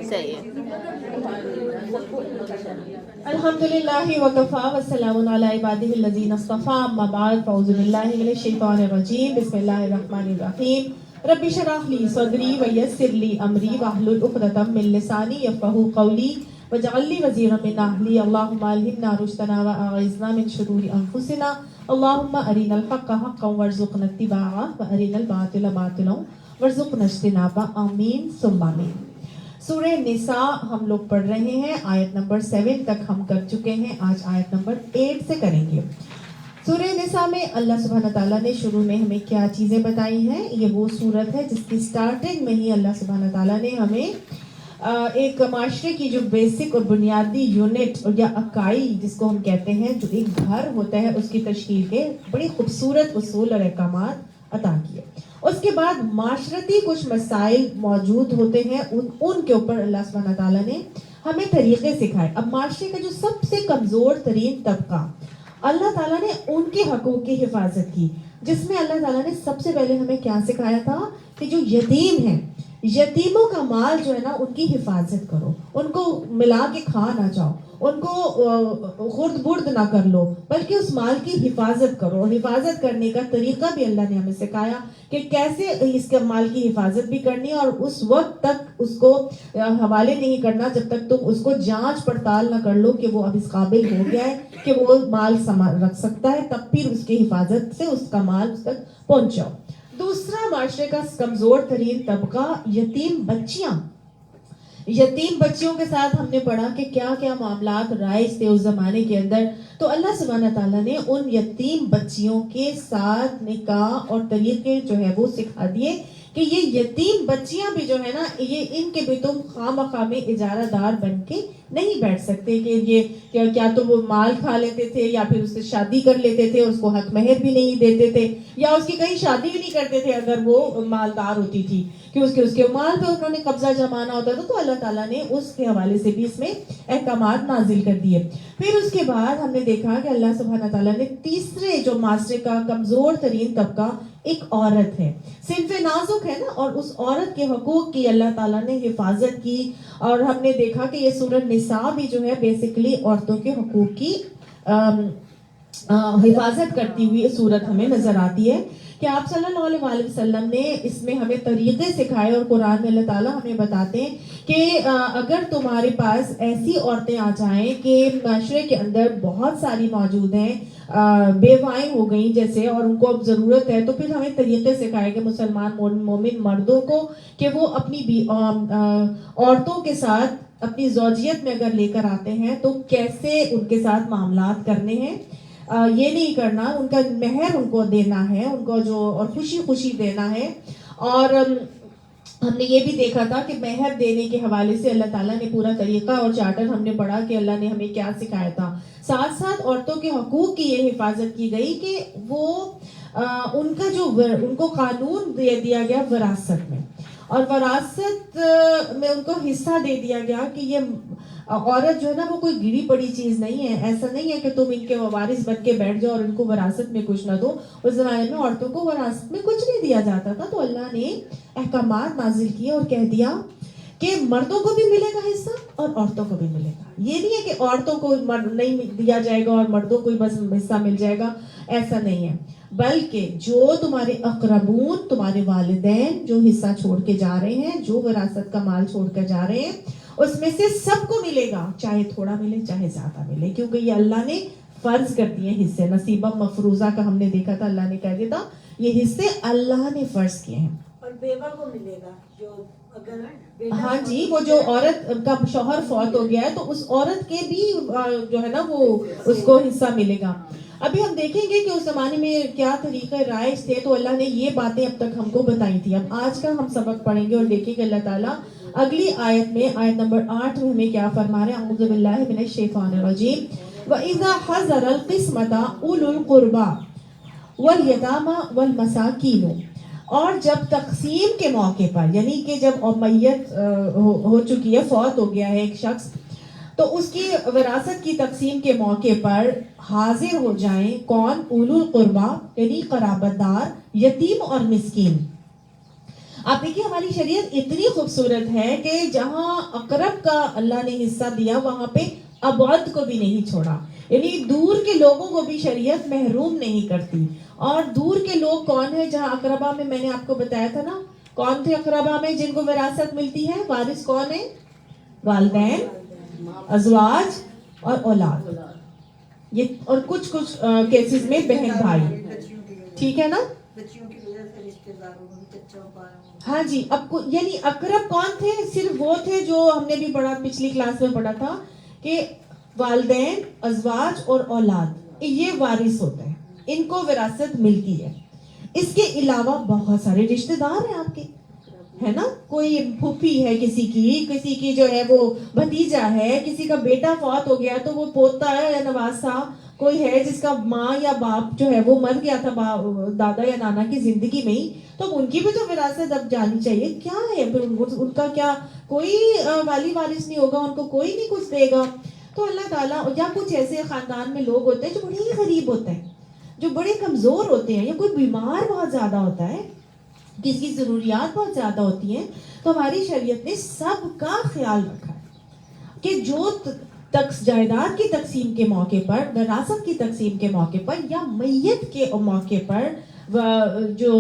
صحیح ہے. الحمدللہ وکفا والسلام علی عبادہ الذین اصطفیٰ اما بعد فاعوذ باللہ من الشیطان الرجیم بسم اللہ الرحمن الرحیم رب اشرح لی صدری ویسر لی امری واحلل عقدۃ من لسانی یفقہوا قولی واجعل لی وزیرا من اہلی اللہم الہمنا رشدنا واعذنا من شرور انفسنا اللہم ارنا الحق حقا وارزقنا اتباعہ وارنا الباطل باطلا وارزقنا اجتنابہ آمین ثم آمین. سورہ نساء ہم لوگ پڑھ رہے ہیں، آیت نمبر 7 تک ہم کر چکے ہیں، آج آیت نمبر 8 سے کریں گے. سورہ نساء میں اللہ سبحانہ تعالیٰ نے شروع میں ہمیں کیا چیزیں بتائی ہیں. یہ وہ صورت ہے جس کی سٹارٹنگ میں ہی اللہ سبحانہ تعالیٰ نے ہمیں ایک معاشرے کی جو بیسک اور بنیادی یونٹ یا اکائی جس کو ہم کہتے ہیں، جو ایک گھر ہوتا ہے، اس کی تشکیل کے بڑی خوبصورت اصول اور احکامات عطا کیے. اس کے بعد معاشرتی کچھ مسائل موجود ہوتے ہیں، ان کے اوپر اللہ سبحانہ تعالیٰ نے ہمیں طریقے سکھائے. اب معاشرے کا جو سب سے کمزور ترین طبقہ، اللہ تعالیٰ نے ان کے حقوق کی حفاظت کی، جس میں اللہ تعالیٰ نے سب سے پہلے ہمیں کیا سکھایا تھا کہ جو یتیم ہیں، یتیموں کا مال جو ہے نا، ان کی حفاظت کرو، ان کو ملا کے کھا نہ جاؤ، ان کو خرد برد نہ کر لو، بلکہ اس مال کی حفاظت کرو. اور حفاظت کرنے کا طریقہ بھی اللہ نے ہمیں سکھایا کہ کیسے اس کے مال کی حفاظت بھی کرنی ہے، اور اس وقت تک اس کو حوالے نہیں کرنا جب تک تم اس کو جانچ پڑتال نہ کر لو کہ وہ اب اس قابل ہو گیا ہے کہ وہ مال رکھ سکتا ہے، تب پھر اس کی حفاظت سے اس کا مال اس تک پہنچاؤ. دوسرا معاشرے کا کمزور ترین طبقہ یتیم بچیاں. یتیم بچیوں کے ساتھ ہم نے پڑھا کہ کیا کیا معاملات رائج تھے اس زمانے کے اندر. تو اللہ سبحانہ تعالیٰ نے ان یتیم بچیوں کے ساتھ نکاح اور طریقے جو ہے وہ سکھا دیے کہ یہ یتیم بچیاں بھی جو ہے نا، یہ ان کے بھی تم خواہ میں اجارہ دار بن کے نہیں بیٹھ سکتے کہ یہ کیا تو وہ مال کھا لیتے تھے یا پھر اس سے شادی کر لیتے تھے، اس کو حق مہر بھی نہیں دیتے تھے، یا اس کی کہیں شادی بھی نہیں کرتے تھے اگر وہ مالدار ہوتی تھی کہ اس کے مال پہ انہوں نے قبضہ جمانا ہوتا تھا. تو اللہ تعالیٰ نے اس کے حوالے سے بھی اس میں احکامات نازل کر دیے. پھر اس کے بعد ہم نے دیکھا کہ اللہ سبحانہ تعالیٰ نے تیسرے جو معاشرے کا کمزور ترین طبقہ ایک عورت ہے، صنف نازک ہے نا، اور اس عورت کے حقوق کی اللہ تعالیٰ نے حفاظت کی. اور ہم نے دیکھا کہ یہ سورۃ نساء بھی جو ہے بیسیکلی عورتوں کے حقوق کی حفاظت کرتی ہوئی صورت ہمیں نظر آتی ہے کہ آپ صلی اللہ علیہ وآلہ وسلم نے اس میں ہمیں طریقے سکھائے. اور قرآن میں اللہ تعالیٰ ہمیں بتاتے ہیں کہ اگر تمہارے پاس ایسی عورتیں آ جائیں کہ معاشرے کے اندر بہت ساری موجود ہیں، بیوائیں ہو گئیں جیسے، اور ان کو اب ضرورت ہے، تو پھر ہمیں طریقے سکھائے کہ مسلمان مومن مردوں کو کہ وہ اپنی عورتوں کے ساتھ اپنی زوجیت میں اگر لے کر آتے ہیں تو کیسے ان کے ساتھ معاملات کرنے ہیں. یہ نہیں کرنا، ان کا مہر ان کو دینا ہے، ان کو جو اور خوشی دینا ہے. اور ہم نے یہ بھی دیکھا تھا کہ مہر دینے کے حوالے سے اللہ تعالیٰ نے پورا طریقہ اور چارٹر ہم نے پڑھا کہ اللہ نے ہمیں کیا سکھایا تھا. ساتھ ساتھ عورتوں کے حقوق کی یہ حفاظت کی گئی کہ وہ ان کو قانون دے دیا گیا وراثت میں، اور وراثت میں ان کو حصہ دے دیا گیا کہ یہ عورت جو ہے نا وہ کوئی گری پڑی چیز نہیں ہے. ایسا نہیں ہے کہ تم ان کے وارث بن کے بیٹھ جاؤ اور ان کو وراثت میں کچھ نہ دو. اس زمانے میں عورتوں کو وراثت میں کچھ نہیں دیا جاتا تھا. تو اللہ نے احکامات نازل کیے اور کہہ دیا کہ مردوں کو بھی ملے گا حصہ اور عورتوں کو بھی ملے گا. یہ نہیں ہے کہ عورتوں کو نہیں دیا جائے گا اور مردوں کو بس حصہ مل جائے گا، ایسا نہیں ہے، بلکہ جو تمہارے اقربون، تمہارے والدین جو حصہ چھوڑ کے جا رہے ہیں، جو وراثت کا مال چھوڑ کر جا رہے ہیں، اس میں سے سب کو ملے گا، چاہے تھوڑا ملے چاہے زیادہ ملے، کیونکہ یہ اللہ نے فرض کر دیے حصے. نصیبہ مفروضہ کا ہم نے دیکھا تھا، اللہ نے کہہ دیا تھا یہ حصے اللہ نے فرض کیے ہیں. اور بیوہ کو ملے گا جو اگر ہاں جی، وہ جو عورت کا شوہر فوت ہو گیا ہے تو اس عورت کے بھی جو ہے نا وہ اس کو حصہ ملے گا. ابھی ہم دیکھیں گے کہ اس زمانے میں کیا طریقے رائج تھے. تو اللہ نے یہ باتیں اب تک ہم کو بتائی تھی. اب آج کا ہم سبق پڑھیں گے اور دیکھیں گے اللہ تعالیٰ اگلی آیت میں، آیت نمبر 8 میں ہمیں کیا فرما رہے ہیں. اعوذ باللہ من الشیطان الرجیم. وَإِذَا حَضَرَ الْقِسْمَةَ أُولُو الْقُرْبَى وَالْيَتَامَى وَالْمَسَاكِينُ. اور جب تقسیم کے موقع پر، یعنی کہ جب میت ہو چکی ہے، فوت ہو گیا ہے ایک شخص، تو اس کی وراثت کی تقسیم کے موقع پر حاضر ہو جائیں کون؟ اولو القربہ، یعنی قرابت دار، یتیم اور مسکین. آپ دیکھیے ہماری شریعت اتنی خوبصورت ہے کہ جہاں اقرب کا اللہ نے حصہ دیا وہاں پہ ابعد کو بھی نہیں چھوڑا، یعنی دور کے لوگوں کو بھی شریعت محروم نہیں کرتی. اور دور کے لوگ کون ہیں؟ جہاں اقربا میں نے آپ کو بتایا تھا نا، کون تھے اقربا میں جن کو وراثت ملتی ہے؟ وارث کون ہے؟ والدین، ازواج اور اولاد، یہ اور کچھ کیسز میں بہن بھائی، ٹھیک ہے نا. بچیوں کی وجہ سے رشتے داروں میں چچا پایا. ہاں جی. اب یعنی اقرب کون تھے؟ صرف وہ تھے جو ہم نے بھی پڑھا، پچھلی کلاس میں پڑھا تھا کہ والدین، ازواج اور اولاد یہ وارث ہوتے ہیں، ان کو وراثت ملتی ہے. اس کے علاوہ بہت سارے رشتہ دار ہیں آپ کے، ہے نا. کوئی پھوپھی ہے کسی کی جو ہے وہ بھتیجا ہے، کسی کا بیٹا فوت ہو گیا تو وہ پوتا ہے یا نواسا، کوئی ہے جس کا ماں یا باپ جو ہے وہ مر گیا تھا دادا یا نانا کی زندگی میں ہی، تو ان کی بھی تو وراثت اب جانی چاہیے. کیا ہے پھر ان کا کیا کوئی والی وارث نہیں ہوگا، ان کو کوئی نہیں کچھ دے گا. تو اللہ تعالیٰ، یا کچھ ایسے خاندان میں لوگ ہوتے ہیں جو بڑے ہی غریب ہوتے ہیں، جو بڑے کمزور ہوتے ہیں، یا کوئی بیمار بہت زیادہ ہوتا ہے، کسی کی ضروریات بہت زیادہ ہوتی ہیں، تو ہماری شریعت نے سب کا خیال رکھا ہے کہ جو جائیداد کی تقسیم کے موقع پر، وراثت کی تقسیم کے موقع پر، یا میت کے موقع پر، جو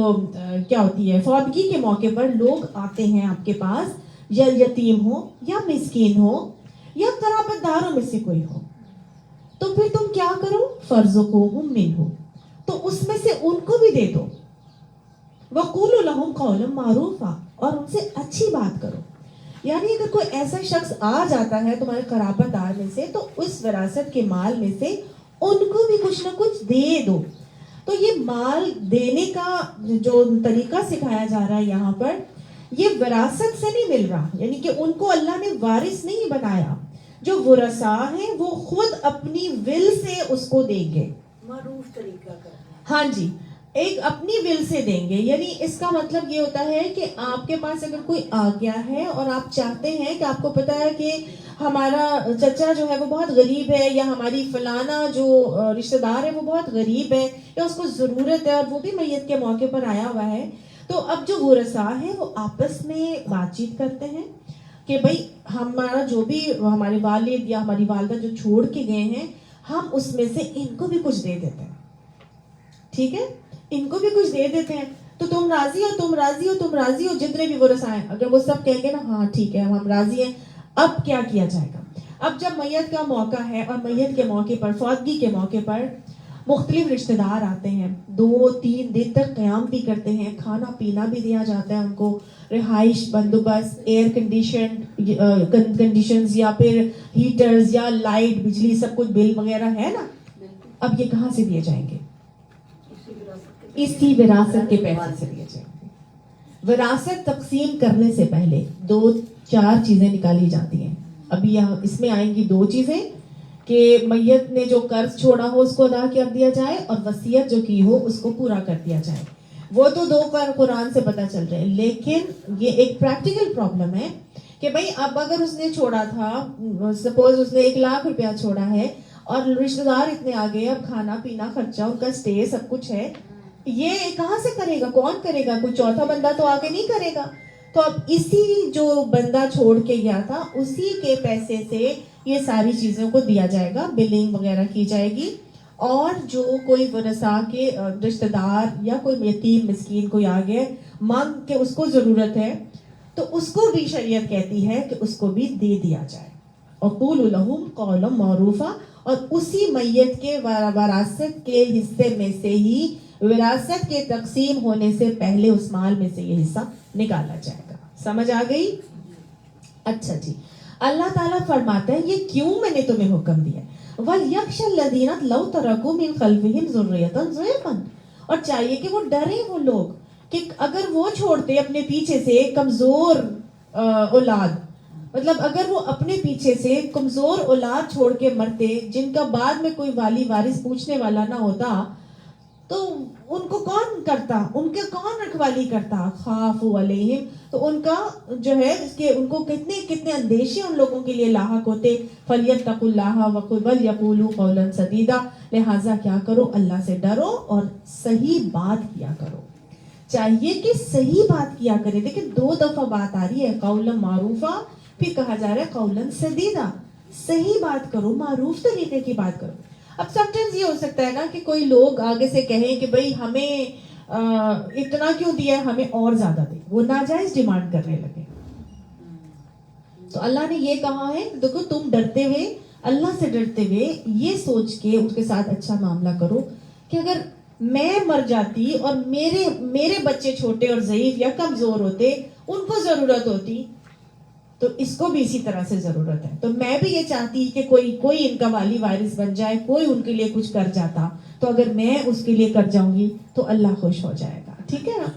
کیا ہوتی ہے فوتگی کے موقع پر لوگ آتے ہیں آپ کے پاس، یا یتیم ہو یا مسکین ہو یا قرابت داروں میں سے کوئی ہو، تو پھر تم کیا کرو؟ فَارْزُقُوهُم مِّنْهُ، تو اس میں سے ان کو بھی دے دو. وَقُولُوا لَهُمْ قَوْلًا مَّعْرُوفًا، اور ان سے اچھی بات کرو. یعنی اگر کوئی ایسا شخص آ جاتا ہے تمہارے قرابت دار میں سے، تو اس وراثت کے مال میں سے ان کو بھی کچھ نہ کچھ دے دو. تو یہ مال دینے کا جو طریقہ سکھایا جا رہا ہے یہاں پر، یہ وراثت سے نہیں مل رہا، یعنی کہ ان کو اللہ نے وارث نہیں بنایا. جو ورثاء ہیں وہ خود اپنی ول سے اس کو دیں گے، معروف طریقہ کرنا. ہاں جی، ایک اپنی ول سے دیں گے. یعنی اس کا مطلب یہ ہوتا ہے کہ آپ کے پاس اگر کوئی آ گیا ہے اور آپ چاہتے ہیں کہ آپ کو پتا ہے کہ ہمارا چچا جو ہے وہ بہت غریب ہے، یا ہماری فلانا جو رشتہ دار ہے وہ بہت غریب ہے، یا اس کو ضرورت ہے اور وہ بھی میت کے موقع پر آیا ہوا ہے، تو اب جو ورثاء ہیں وہ آپس میں بات چیت کرتے ہیں کہ بھئی ہمارا جو بھی ہمارے والد یا ہماری والدہ جو چھوڑ کے گئے ہیں، ہم اس میں سے ان کو بھی کچھ دے دیتے ہیں. ٹھیک ہے، ان کو بھی کچھ دے دیتے ہیں. تو تم راضی ہو، تم راضی ہو، تم راضی ہو، جتنے بھی ورثاء ہیں اگر وہ سب کہیں گے نا ہاں ٹھیک ہے ہم راضی ہیں. اب کیا کیا جائے گا؟ اب جب میت کا موقع ہے اور میت کے موقع پر، فوتگی کے موقع پر مختلف رشتہ دار آتے ہیں، 2-3 دن تک قیام بھی کرتے ہیں، کھانا پینا بھی دیا جاتا ہے ان کو، رہائش بندوبست، ایئر کنڈیشنز یا پھر ہیٹرز یا لائٹ، بجلی، سب کچھ بل وغیرہ ہے نا. اب یہ کہاں سے دیے جائیں گے؟ اسی وراثت کے پیسے سے دیے جائیں گے. وراثت تقسیم کرنے سے پہلے 2-4 چیزیں نکالی جاتی ہیں. ابھی یہاں اس میں آئیں گی 2 چیزیں کہ میت نے جو قرض چھوڑا ہو اس کو ادا کر دیا جائے، اور وصیت جو کی ہو اس کو پورا کر دیا جائے. وہ تو 2 قرآن سے پتہ چل رہے ہیں، لیکن یہ ایک پریکٹیکل پرابلم ہے کہ بھئی اب اگر اس نے چھوڑا تھا، سپوز اس نے 1 لاکھ روپیہ چھوڑا ہے اور رشتہ دار اتنے آگے، اب کھانا پینا خرچہ، ان کا سٹے سب کچھ ہے، یہ کہاں سے کرے گا؟ کون کرے گا؟ کوئی چوتھا بندہ تو آگے نہیں کرے گا. تو اب اسی جو بندہ چھوڑ کے گیا تھا اسی کے پیسے سے یہ ساری چیزوں کو دیا جائے گا، بلنگ وغیرہ کی جائے گی. اور جو کوئی ورثاء کے رشتہ دار یا کوئی یتیم مسکین کوئی آگے مانگ کے اس کو ضرورت ہے، تو اس کو بھی شریعت کہتی ہے کہ اس کو بھی دے دیا جائے. وَقُولُوا لَهُمْ قَوْلًا مَّعْرُوفًا، اور اسی میت کے وراثت کے حصے میں سے ہی، وراثت کے تقسیم ہونے سے پہلے اس مال میں سے یہ حصہ نکالا جائے گا. سمجھ آ گئی؟ اچھا جی. اللہ تعالیٰ فرماتا ہے یہ کیوں میں نے تمہیں حکم دیا. وَلْيَخْشَ الَّذِينَ لَوْ تَرَكُوا مِنْ خَلْفِهِمْ ذُرِّيَّةً ضِعْفًا، اور چاہیے کہ وہ ڈرے وہ لوگ کہ اگر وہ چھوڑتے اپنے پیچھے سے کمزور اولاد، مطلب اگر وہ اپنے پیچھے سے کمزور اولاد چھوڑ کے مرتے جن کا بعد میں کوئی والی وارث پوچھنے والا نہ ہوتا، تو ان کو کون کرتا؟ ان کے کون رکھوالی کرتا؟ خافوا علیہم، تو ان کا جو ہے اس کے ان کو کتنے اندیشے ان لوگوں کے لیے لاحق ہوتے. فلیتقوا اللہ ولیقولوا قولا سدیدا، لہٰذا کیا کرو؟ اللہ سے ڈرو اور صحیح بات کیا کرو. چاہیے کہ صحیح بات کیا کرے. دیکھیں 2 دفعہ بات آ رہی ہے, قولا معروفہ, پھر کہا جا رہا ہے قولا سدیدا. صحیح بات کرو, معروف طریقے کی بات کرو. اب سم ٹائمز یہ ہو سکتا ہے نا کہ کوئی لوگ آگے سے کہیں کہ بھئی ہمیں اتنا کیوں دیا, ہمیں اور زیادہ دے, وہ ناجائز ڈیمانڈ کرنے لگے. تو اللہ نے یہ کہا ہے دیکھو تم ڈرتے ہوئے, اللہ سے ڈرتے ہوئے یہ سوچ کے اس کے ساتھ اچھا معاملہ کرو کہ اگر میں مر جاتی اور میرے بچے چھوٹے اور ضعیف یا کمزور ہوتے, ان کو ضرورت ہوتی, تو اس کو بھی اسی طرح سے ضرورت ہے. تو میں بھی یہ چاہتی کہ کوئی ان کا والی وارث بن جائے, کوئی ان کے لیے کچھ کر جاتا, تو اگر میں اس کے لیے کر جاؤں گی تو اللہ خوش ہو جائے گا. ٹھیک ہے نا.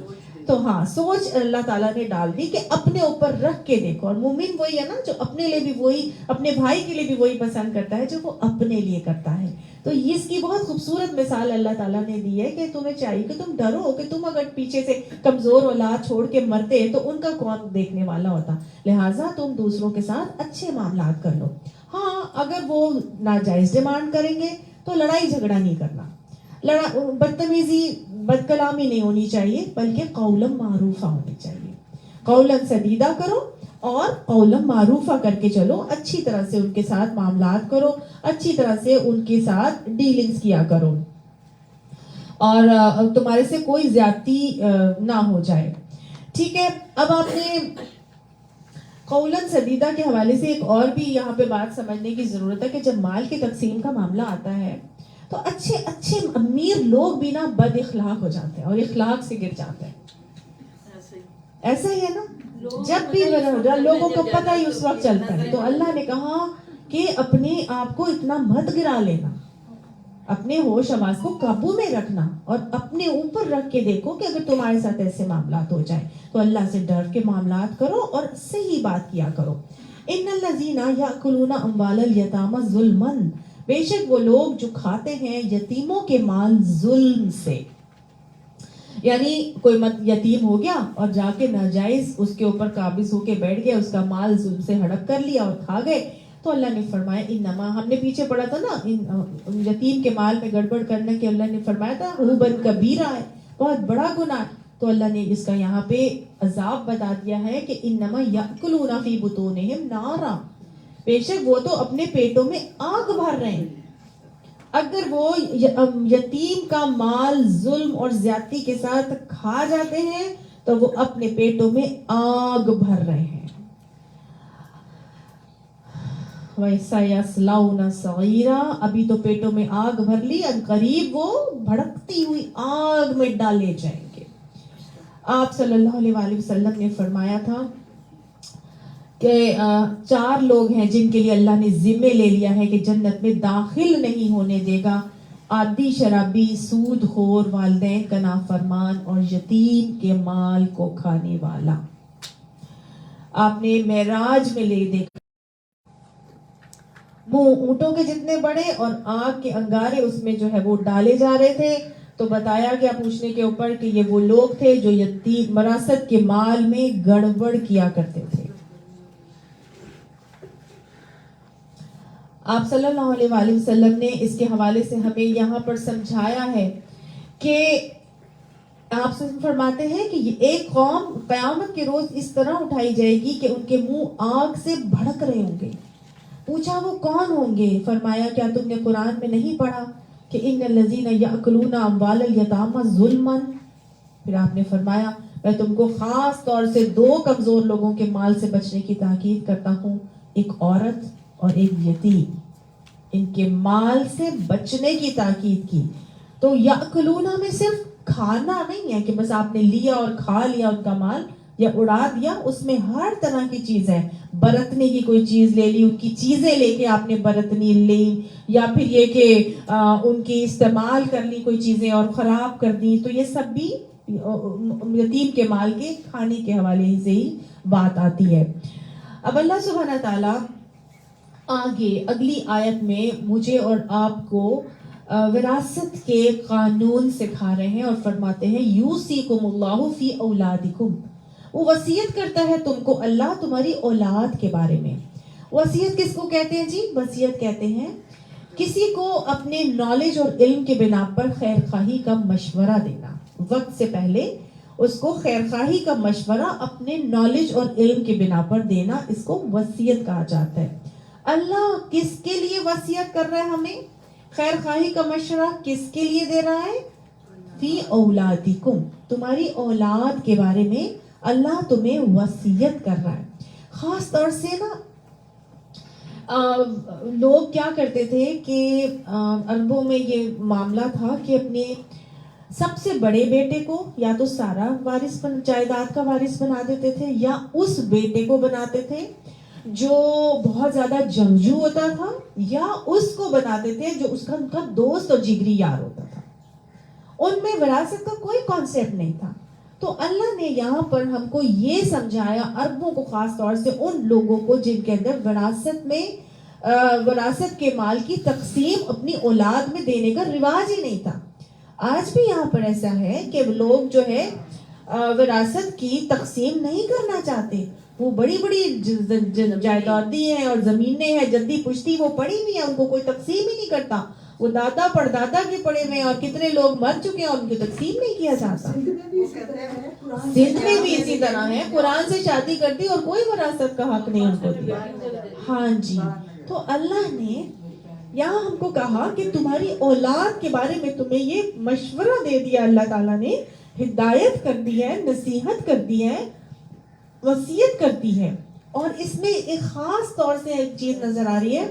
تو ہاں سوچ اللہ تعالیٰ نے ڈال دی کہ اپنے اوپر رکھ کے دیکھو. اور مومن وہی ہے نا جو اپنے لیے بھی وہی, اپنے بھائی کے لیے بھی وہی پسند کرتا ہے جو وہ اپنے لیے کرتا ہے. تو اس کی بہت خوبصورت مثال اللہ تعالیٰ نے دی ہے کہ تمہیں چاہیے کہ تم ڈرو کہ تم اگر پیچھے سے کمزور اولاد چھوڑ کے مرتے تو ان کا کون دیکھنے والا ہوتا. لہٰذا تم دوسروں کے ساتھ اچھے معاملات کر لو. ہاں اگر وہ ناجائز ڈیمانڈ کریں گے تو لڑائی جھگڑا نہیں کرنا, بدتمیزی بد کلامی نہیں ہونی چاہیے, بلکہ قولا معروفہ ہونی چاہیے. قولا سدیدہ کرو اور قولا معروفہ کر کے چلو, اچھی طرح سے ان کے ساتھ معاملات کرو, اچھی طرح سے ان کے ساتھ ڈیلنگز کیا کرو, اور تمہارے سے کوئی زیادتی نہ ہو جائے. ٹھیک ہے. اب آپ نے قولا سدیدہ کے حوالے سے ایک اور بھی یہاں پہ بات سمجھنے کی ضرورت ہے کہ جب مال کی تقسیم کا معاملہ آتا ہے تو اچھے امیر لوگ بھی نا بد اخلاق ہو جاتے ہیں اور اخلاق سے گر جاتے ہیں. ایسا ہی ہے نا, جب بھی لوگوں کو پتہ ہی اس وقت چلتا ہے. تو اللہ نے کہا کہ اپنے آپ کو اتنا مت گرا لینا, اپنے ہوش حواس کو قابو میں رکھنا اور اپنے اوپر رکھ کے دیکھو کہ اگر تمہارے ساتھ ایسے معاملات ہو جائیں تو اللہ سے ڈر کے معاملات کرو اور صحیح بات کیا کرو. ان الذین یاکلون اموال الیتامی ظلما, بے شک وہ لوگ جو کھاتے ہیں یتیموں کے مال ظلم سے. یعنی کوئی یتیم ہو گیا اور جا کے ناجائز اس کے اوپر قابض ہو کے بیٹھ گیا, اس کا مال ظلم سے ہڑپ کر لیا اور کھا گئے, تو اللہ نے فرمایا انما, ہم نے پیچھے پڑھا تھا نا یتیم کے مال میں گڑبڑ کرنے کے, اللہ نے فرمایا تھا عُوبًا کبیرہ ہے, بہت بڑا گناہ. تو اللہ نے اس کا یہاں پہ عذاب بتا دیا ہے کہ انما یاکلون فی بطونہم نارا, بے شک وہ تو اپنے پیٹوں میں آگ بھر رہے ہیں. اگر وہ یتیم کا مال ظلم اور زیادتی کے ساتھ کھا جاتے ہیں تو وہ اپنے پیٹوں میں آگ بھر رہے ہیں. وَسَيَصْلَوْنَ سَعِيرًا, ابھی تو پیٹوں میں آگ بھر لی, اب قریب وہ بھڑکتی ہوئی آگ میں ڈالے جائیں گے. آپ صلی اللہ علیہ وآلہ وسلم نے فرمایا تھا کہ 4 لوگ ہیں جن کے لیے اللہ نے ذمہ لے لیا ہے کہ جنت میں داخل نہیں ہونے دے گا, عادی شرابی, سود خور, والدین کا نافرمان اور یتیم کے مال کو کھانے والا. آپ نے معراج میں لے دیکھا وہ اونٹوں کے جتنے بڑے اور آگ کے انگارے اس میں جو ہے وہ ڈالے جا رہے تھے. تو بتایا گیا پوچھنے کے اوپر کہ یہ وہ لوگ تھے جو یتیم وراثت کے مال میں گڑبڑ کیا کرتے تھے. آپ صلی اللہ علیہ وآلہ وسلم نے اس کے حوالے سے ہمیں یہاں پر سمجھایا ہے کہ آپ سے فرماتے ہیں کہ ایک قوم قیامت کے روز اس طرح اٹھائی جائے گی کہ ان کے منہ آگ سے بھڑک رہے ہوں گے. پوچھا وہ کون ہوں گے؟ فرمایا کیا تم نے قرآن میں نہیں پڑھا کہ ان الذین یاکلون اموال الیتامی ظلما. پھر آپ نے فرمایا میں تم کو خاص طور سے 2 کمزور لوگوں کے مال سے بچنے کی تاکید کرتا ہوں, ایک عورت اور ایک یتیم. ان کے مال سے بچنے کی تاکید کی. تو یاکلون میں صرف کھانا نہیں ہے کہ بس آپ نے لیا اور کھا لیا ان کا مال یا اڑا دیا, اس میں ہر طرح کی چیز ہے. برتنے کی کوئی چیز لے لی, ان کی چیزیں لے کے آپ نے برتنی لی, یا پھر یہ کہ ان کی استعمال کر لی کوئی چیزیں اور خراب کر دی, تو یہ سب بھی یتیم کے مال کے کھانے کے حوالے سے ہی بات آتی ہے. اب اللہ سبحانہ تعالیٰ آگے اگلی آیت میں مجھے اور آپ کو وراثت کے قانون سکھا رہے ہیں اور فرماتے ہیں یوصیکم اللہ فی اولادکم. وہ وصیت کرتا ہے تم کو اللہ تمہاری اولاد کے بارے میں. وصیت کس کو کہتے ہیں جی؟ وصیت کہتے ہیں کسی کو اپنے نالج اور علم کے بنا پر خیر خواہی کا مشورہ دینا وقت سے پہلے, اس کو خیر خواہی کا مشورہ اپنے نالج اور علم کی بنا پر دینا، اس کو وصیت کہا جاتا ہے۔ اللہ کس کے لیے وصیت کر رہا ہے ہمیں؟ خیر خواہی کا مشورہ کس کے لیے دے رہا ہے؟ فی اولادکم، تمہاری اولاد کے بارے میں اللہ تمہیں وصیت کر رہا ہے۔ خاص طور سے نا لوگ کیا کرتے تھے کہ عربوں میں یہ معاملہ تھا کہ اپنے سب سے بڑے بیٹے کو یا تو سارا وارث جائیداد کا وارث بنا دیتے تھے، یا اس بیٹے کو بناتے تھے جو بہت زیادہ جنگجو ہوتا تھا، یا اس کو بناتے تھے جو اس کا ان کا دوست اور جگری یار ہوتا تھا۔ ان میں وراثت کا کوئی کانسیپٹ نہیں تھا۔ تو اللہ نے یہاں پر ہم کو یہ سمجھایا، عربوں کو خاص طور سے، ان لوگوں کو جن کے اندر وراثت کے مال کی تقسیم اپنی اولاد میں دینے کا رواج ہی نہیں تھا۔ آج بھی یہاں پر ایسا ہے کہ لوگ جو ہے وراثت کی تقسیم نہیں کرنا چاہتے۔ وہ بڑی بڑی جائیدادیں ہیں اور زمینیں ہیں، جدی پشتی وہ پڑی ہوئی ہیں، ان کو کوئی تقسیم ہی نہیں کرتا۔ وہ دادا پردادا کے پڑے ہوئے ہیں اور کتنے لوگ مر چکے ہیں اور ان کی تقسیم نہیں کیا جاتا۔ سندھ میں بھی اسی طرح ہے، قرآن سے شادی کر دی اور کوئی وراثت کا حق نہیں ان کو دیا۔ ہاں جی، تو اللہ نے یہاں ہم کو کہا کہ تمہاری اولاد کے بارے میں تمہیں یہ مشورہ دے دیا، اللہ تعالیٰ نے ہدایت کر دی ہے، نصیحت کر دی ہے، وصیت کرتی ہے۔ اور اس میں ایک خاص طور سے ایک چیز نظر آ رہی ہے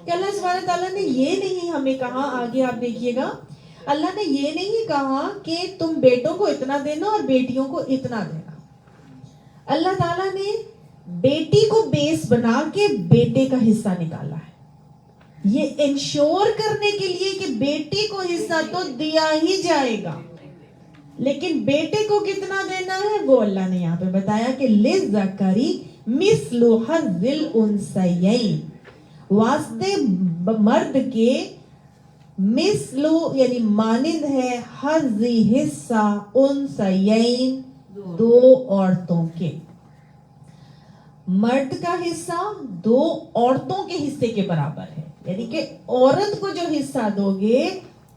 کہ اللہ سبحانہ تعالیٰ نے یہ نہیں ہمیں کہا، آگے آپ دیکھیے گا، اللہ نے یہ نہیں کہا کہ تم بیٹوں کو اتنا دینا اور بیٹیوں کو اتنا دینا۔ اللہ تعالیٰ نے بیٹی کو بیس بنا کے بیٹے کا حصہ نکالا ہے، یہ انشور کرنے کے لیے کہ بیٹی کو حصہ تو دیا ہی جائے گا، لیکن بیٹے کو کتنا دینا ہے وہ اللہ نے یہاں پہ بتایا کہ لِلذَّكَرِ مِثْلُ حَظِّ الْأُنثَيَيْنِ، واسطے مرد کے مثلو یعنی مانند ہے، حظ حصہ، انثیین دو عورتوں کے، مرد کا حصہ دو عورتوں کے حصے کے برابر ہے، یعنی کہ عورت کو جو حصہ دو گے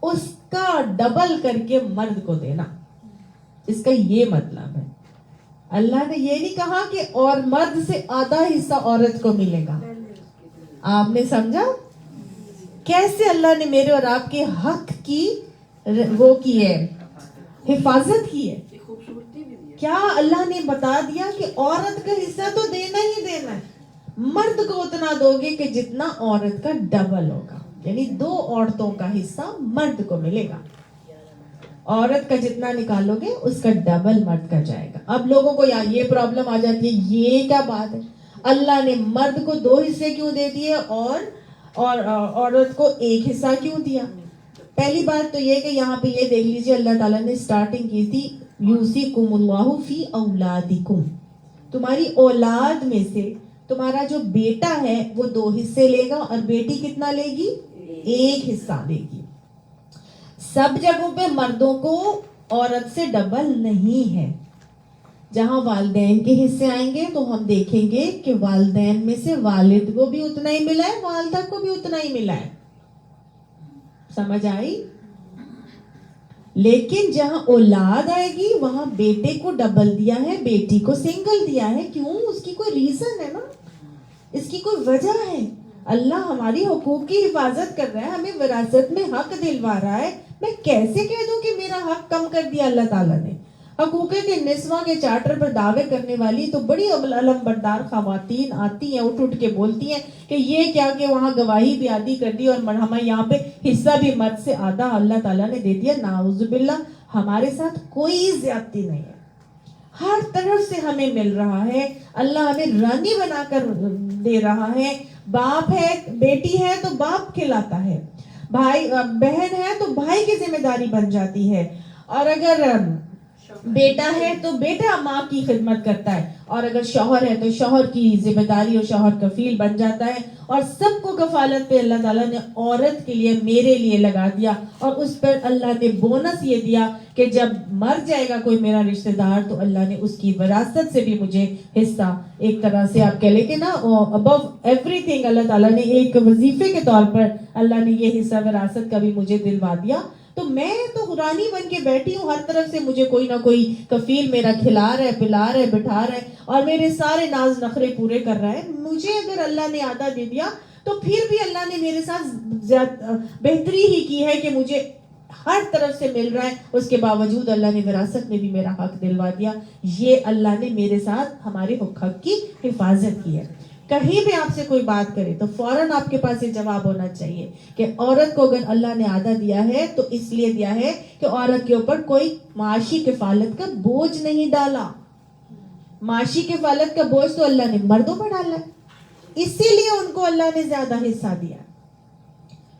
اس کا ڈبل کر کے مرد کو دینا، اس کا یہ مطلب ہے۔ اللہ نے یہ نہیں کہا کہ اور مرد سے آدھا حصہ عورت کو ملے گا۔ آپ نے سمجھا کیسے اللہ نے میرے اور آپ کے حق کی وہ کی ہے، حفاظت کی ہے؟ کیا اللہ نے بتا دیا کہ عورت کا حصہ تو دینا ہی دینا ہے، مرد کو اتنا دو گے کہ جتنا عورت کا ڈبل ہوگا، یعنی دو عورتوں کا حصہ مرد کو ملے گا، عورت کا جتنا نکالو گے اس کا ڈبل مرد کا جائے گا۔ اب لوگوں کو یہ پرابلم آ جاتی ہے، یہ کیا بات ہے، اللہ نے مرد کو دو حصے کیوں دے دیے اور عورت کو ایک حصہ کیوں دیا؟ پہلی بات تو یہ کہ یہاں پہ یہ دیکھ لیجیے، اللہ تعالیٰ نے سٹارٹنگ کی تھی یوصیکم اللہ فی اولادکم، تمہاری اولاد میں سے تمہارا جو بیٹا ہے وہ دو حصے لے گا اور بیٹی کتنا لے گی؟ ایک حصہ لے گی۔ سب جگہوں پہ مردوں کو عورت سے ڈبل نہیں ہے۔ جہاں والدین کے حصے آئیں گے تو ہم دیکھیں گے کہ والدین میں سے والد کو بھی اتنا ہی ملا ہے، والدہ کو بھی اتنا ہی ملا ہے، سمجھ آئی؟ لیکن جہاں اولاد آئے گی وہاں بیٹے کو ڈبل دیا ہے، بیٹی کو سنگل دیا ہے۔ کیوں؟ اس کی کوئی ریزن ہے نا، اس کی کوئی وجہ ہے۔ اللہ ہماری حقوق کی حفاظت کر رہا ہے، ہمیں وراثت میں حق دلوا رہا ہے۔ میں کیسے کہہ دوں کہ میرا حق کم کر دیا اللہ تعالیٰ نے؟ حقوق کے نسواں کے چارٹر پر دعوے کرنے والی تو بڑی علم بردار خواتین آتی ہیں، اٹھ کے بولتی ہیں کہ یہ کیا کہ وہاں گواہی بھی آدھی کر دی اور ہمیں یہاں پہ حصہ بھی مرد سے آدھا اللہ تعالیٰ نے دے دیا۔ نعوذ باللہ، ہمارے ساتھ کوئی زیادتی نہیں ہے، ہر طرف سے ہمیں مل رہا ہے، اللہ ہمیں رانی بنا کر دے رہا ہے۔ باپ ہے، بیٹی ہے تو باپ کھلاتا ہے، بھائی بہن ہے تو بھائی کی ذمہ داری بن جاتی ہے، اور اگر بیٹا ہے تو بیٹا ماں کی خدمت کرتا ہے، اور اگر شوہر ہے تو شوہر کی ذمہ داری اور شوہر کفیل بن جاتا ہے۔ اور سب کو کفالت پہ اللہ تعالیٰ نے عورت کے لیے میرے لیے لگا دیا، اور اس پر اللہ نے بونس یہ دیا کہ جب مر جائے گا کوئی میرا رشتہ دار تو اللہ نے اس کی وراثت سے بھی مجھے حصہ، ایک طرح سے آپ کہہ لیں کہ نا ابو ایوری تھنگ، اللہ تعالیٰ نے ایک وظیفے کے طور پر اللہ نے یہ حصہ وراثت کا بھی مجھے دلوا دیا۔ تو میں تو رانی بن کے بیٹھی ہوں, ہر طرف سے مجھے کوئی نہ کوئی کفیل میرا کھلا رہا ہے, پلا رہا ہے, بٹھا رہا ہے, اور میرے سارے ناز نخرے پورے کر رہا ہے. مجھے اگر اللہ نے آدھا دے دیا تو پھر بھی اللہ نے میرے ساتھ بہتری ہی کی ہے کہ مجھے ہر طرف سے مل رہا ہے. اس کے باوجود اللہ نے وراثت میں بھی میرا حق دلوا دیا. یہ اللہ نے میرے ساتھ ہمارے حق کی حفاظت کی ہے. کہیں بھی آپ سے کوئی بات کرے تو فوراً آپ کے پاس یہ جواب ہونا چاہیے کہ عورت کو اگر اللہ نے آدھا دیا ہے تو اس لیے دیا ہے کہ عورت کے اوپر کوئی معاشی کفالت کا بوجھ نہیں ڈالا. معاشی کفالت کا بوجھ تو اللہ نے مردوں پر ڈالا ہے, اسی لیے ان کو اللہ نے زیادہ حصہ دیا,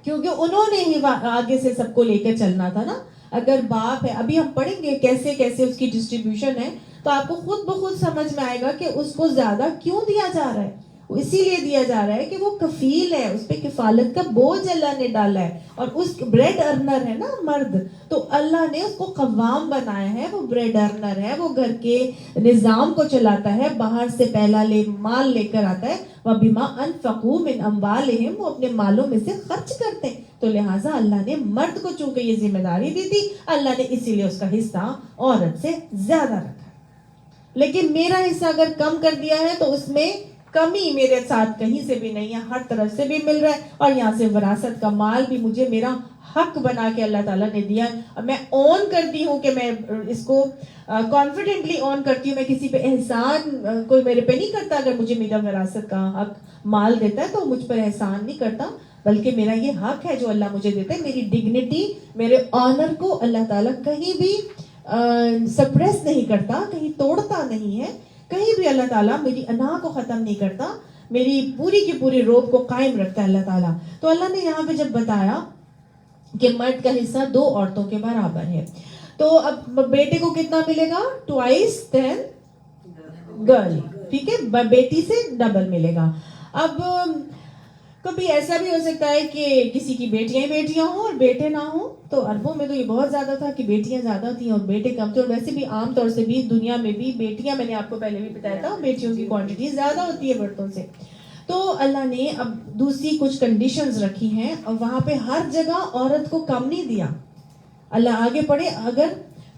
کیونکہ انہوں نے ہی آگے سے سب کو لے کر چلنا تھا نا. اگر باپ ہے, ابھی ہم پڑھیں گے کیسے کیسے اس کی ڈسٹریبیوشن ہے, تو آپ کو خود بخود سمجھ میں آئے گا کہ اس کو زیادہ کیوں دیا جا رہا ہے. اسی لیے دیا جا رہا ہے کہ وہ کفیل ہے, اس پہ کفالت کا بوجھ اللہ نے ڈالا ہے, اور اس بریڈ ارنر ہے نا مرد, تو اللہ نے اس کو قوام بنایا ہے, وہ بریڈ ارنر ہے, وہ گھر کے نظام کو چلاتا ہے, باہر سے پہلا مال لے کر آتا ہے. وَبِمَا أَنفَقُوا مِنْ أَمْوَالِهِمْ, وہ اپنے مالوں میں سے خرچ کرتے ہیں. تو لہٰذا اللہ نے مرد کو چونکہ یہ ذمہ داری دی تھی, اللہ نے اسی لیے اس کا حصہ عورت سے زیادہ رکھا. لیکن میرا حصہ اگر کم کر دیا ہے تو اس میں کمی میرے ساتھ کہیں سے بھی نہیں ہے, ہر طرف سے بھی مل رہا ہے, اور یہاں سے وراثت کا مال بھی مجھے میرا حق بنا کے اللہ تعالیٰ نے دیا. میں اون کرتی ہوں کہ میں اس کو کانفیڈنٹلی اون کرتی ہوں, میں کسی پہ احسان کوئی میرے پہ نہیں کرتا. اگر مجھے میرا وراثت کا حق مال دیتا ہے تو مجھ پر احسان نہیں کرتا, بلکہ میرا یہ حق ہے جو اللہ مجھے دیتا ہے. میری ڈگنیٹی, میرے آنر کو اللہ تعالیٰ کہیں بھی سپریس نہیں کرتا, کہیں توڑتا نہیں ہے, کہیں بھی اللہ تعالیٰ میری انا کو ختم نہیں کرتا, میری پوری کی پوری روب کو قائم رکھتا ہے اللہ تعالیٰ. تو اللہ نے یہاں پہ جب بتایا کہ مرد کا حصہ 2 عورتوں کے برابر ہے, تو اب بیٹے کو کتنا ملے گا؟ 2 10 گرل, ٹھیک ہے, بیٹی سے ڈبل ملے گا. اب کبھی ایسا بھی ہو سکتا ہے کہ کسی کی بیٹیاں ہی بیٹیاں ہوں اور بیٹے نہ ہوں. تو عربوں میں تو یہ بہت زیادہ تھا کہ بیٹیاں زیادہ تھیں اور بیٹے کم تھے, اور ویسے بھی عام طور سے بھی دنیا میں بھی بیٹیاں, میں نے آپ کو پہلے بھی بتایا تھا, بیٹیوں کی کوانٹٹی زیادہ ہوتی ہے مردوں سے. تو اللہ نے اب دوسری کچھ کنڈیشنز رکھی ہیں, اور وہاں پہ ہر جگہ عورت کو کم نہیں دیا. اللہ آگے پڑھے, اگر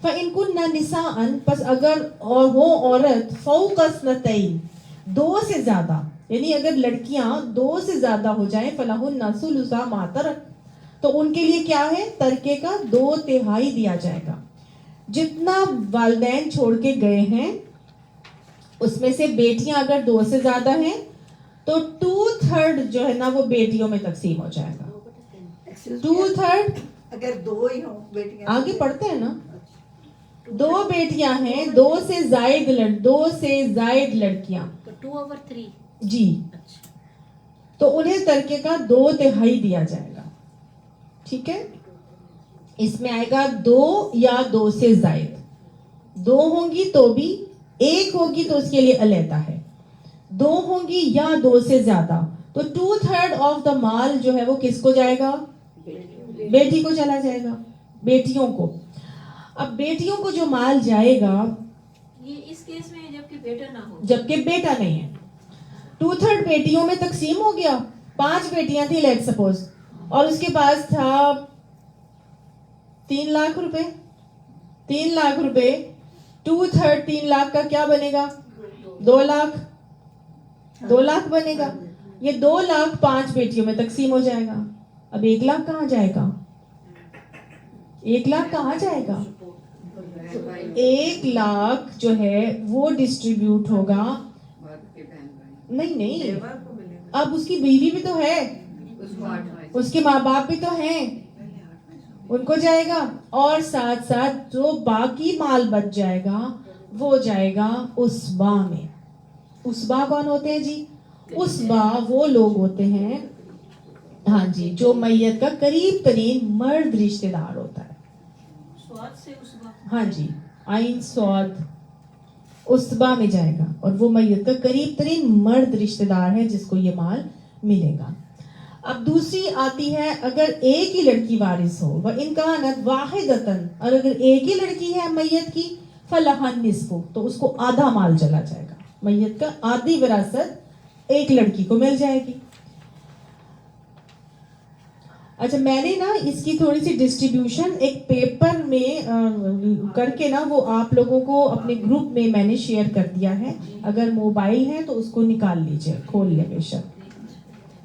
فَإِن كُنَّ نِسَاءً, پس اگر وہ عورت فوق اثنتین, 2 سے زیادہ, یعنی اگر لڑکیاں 2 سے زیادہ ہو جائیں, فَلَهُنَّ ثُلُثُ مَا تَرَكَ, تو ان کے لیے کیا ہے؟ ترکے کا 2/3 دیا جائے گا. جتنا والدین چھوڑ کے گئے ہیں اس میں سے بیٹیاں اگر 2 سے زیادہ ہیں تو 2/3 جو ہے نا وہ بیٹیوں میں تقسیم ہو جائے گا. 2/3 اگر 2 ہی ہوں بیٹیاں, آگے پڑھتے ہیں نا, 2 بیٹیاں ہیں, 2 سے زائد لڑکیاں, تو 2/3 جی, تو انہیں ترکے کا 2/3 دیا جائے گا. ٹھیک ہے, اس میں آئے گا 2 یا 2 سے زائد, 2 ہوں گی تو بھی, 1 ہوگی تو اس کے لیے علیحدہ ہے, 2 ہوں گی یا 2 سے زیادہ, تو 2/3 آف دا مال جو ہے وہ کس کو جائے گا؟ بیٹی کو چلا جائے گا, بیٹیوں کو. اب بیٹیوں کو جو مال جائے گا, یہ اس کیس میں جبکہ بیٹا نہ ہو, جبکہ بیٹا نہیں ہے, 2/3 بیٹیوں میں تقسیم ہو گیا. 5 بیٹیاں تھیں لیٹ سپوز, اور اس کے پاس تھا 3 لاکھ روپے. 3 لاکھ روپے 2/3 3 لاکھ کا کیا بنے گا؟ 2 لاکھ. 2 لاکھ بنے گا. یہ 2 لاکھ 5 بیٹیوں میں تقسیم ہو جائے گا. اب 1 لاکھ کہاں جائے گا؟ 1 لاکھ کہاں جائے گا؟ 1 لاکھ جو ہے وہ ڈسٹریبیوٹ ہوگا. نہیں, اب اس کی بیوی بھی تو ہے, اس کے ماں باپ بھی تو ہیں, ان کو جائے گا, اور ساتھ ساتھ جو باقی مال بچ جائے گا وہ جائے گا اسبا میں. اسبا کون ہوتے ہیں جی؟ اسبا وہ لوگ ہوتے ہیں, ہاں جی, جو میت کا قریب ترین مرد رشتہ دار ہوتا ہے. سواد سے اسبا, ہاں جی, عین سواد, اسبا میں جائے گا, اور وہ میت کا قریب ترین مرد رشتہ دار ہے جس کو یہ مال ملے گا. اب دوسری آتی ہے, اگر ایک ہی لڑکی وارث ہو, وَإِنْ كَانَتْ وَاحِدَةً, اور اگر ایک ہی لڑکی ہے میت کی, فَلَهَا النِّصْفُ, تو اس کو آدھا مال چلا جائے گا. میت کا آدھی وراثت ایک لڑکی کو مل جائے گی. اچھا میں نے نا اس کی تھوڑی سی ڈسٹریبیوشن ایک پیپر میں کر کے نا وہ آپ لوگوں کو اپنے گروپ میں میں نے شیئر کر دیا ہے. اگر موبائل ہے تو اس کو نکال لیجئے, کھول لیں بے شک,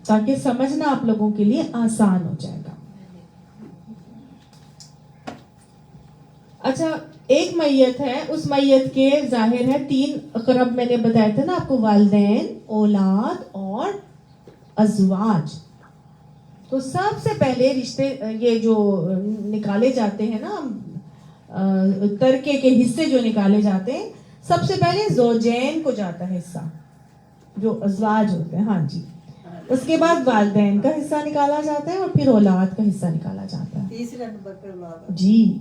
تاکہ سمجھنا آپ لوگوں کے لیے آسان ہو جائے گا. اچھا ایک میت ہے, اس میت کے ظاہر ہے 3 اقرب میں نے بتایا تھا نا آپ کو, والدین, اولاد اور ازواج. تو سب سے پہلے رشتے یہ جو نکالے جاتے ہیں نا, ترکے کے حصے جو نکالے جاتے ہیں, سب سے پہلے زوجین کو جاتا ہے حصہ, جو ازواج ہوتے ہیں. ہاں جی. اس کے بعد والدین کا حصہ نکالا جاتا ہے, اور پھر اولاد کا حصہ نکالا جاتا ہے. تیسرے نمبر پہ اولاد. جی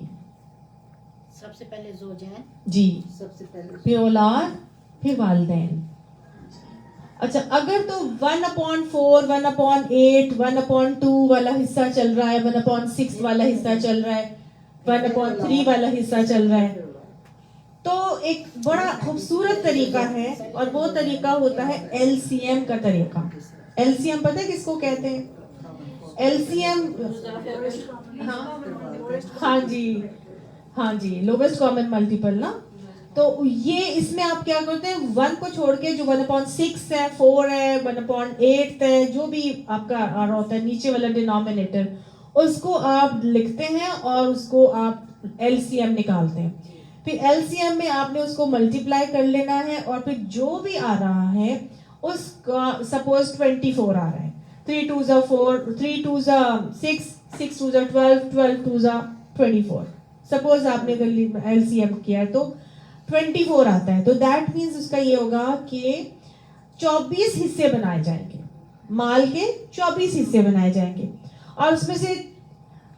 سب سے پہلے زوجین, جی, سب سے پہلے پھر اولاد, پھر والدین. اچھا اگر تو 1/4, 1/8, 1/2 والا حصہ چل رہا ہے, 1/6 والا حصہ چل رہا ہے, 1/3 والا حصہ چل رہا ہے, تو ایک بڑا خوبصورت طریقہ ہے, اور وہ طریقہ ہوتا ہے LCM کا طریقہ. LCM پتہ ہے کس کو کہتے ہیں؟ LCM, ہاں جی, ہاں جی, لوویسٹ کامن ملٹیپل نا. تو یہ اس میں آپ کیا کرتے ہیں, 1 کو چھوڑ کے جو 1/6 ہے, 4 ہے, 1/8 ہے, جو بھی آپ کا آ رہا ہوتا ہے نیچے والا ڈینومینیٹر, اس کو آپ لکھتے ہیں اور اس کو آپ LCM نکالتے ہیں. پھر LCM میں آپ نے اس کو ملٹیپلائی کر لینا ہے, اور پھر جو بھی آ رہا ہے اس کا, سپوز 24 آ رہا ہے, 3 2s are 4, 3 2s are 6, 6 2s are 12, 12 2s are 24. Suppose آپ نے LCM کیا تو 24 آتا ہے, تو دیٹ مینس اس کا یہ ہوگا کہ 24 حصے بنائے جائیں گے, مال کے 24 حصے بنائے جائیں گے, اور اس میں سے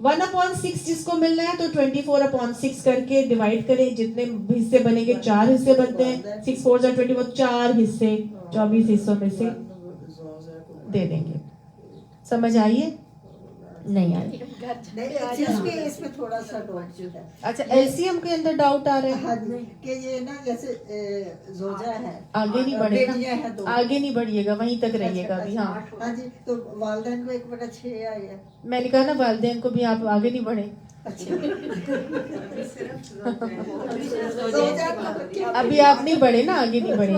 1/6 جس کو ملنا ہے تو 24/6 کر کے ڈیوائڈ کریں, جتنے حصے بنے گے 4 حصے بنتے ہیں, 6 4 24, 4 حصے 24 حصوں میں سے دے دیں گے. سمجھ آئیے نہیں آئی؟ اس میں تھوڑا سا ڈاؤٹ ہے. اچھا LCM کے اندر ڈاؤٹ آ رہا ہے کہ یہ نا جیسے زوجہ ہے, آگے نہیں بڑھے گا, آگے نہیں بڑھیے گا, وہیں تک رہیے گا ابھی. ہاں ہاں جی, تو والدین کو 1/6 آئی ہے. میں نے کہا نا والدین کو بھی آپ آگے نہیں بڑھے, ابھی آپ نہیں بڑھے نا, آگے نہیں بڑھے.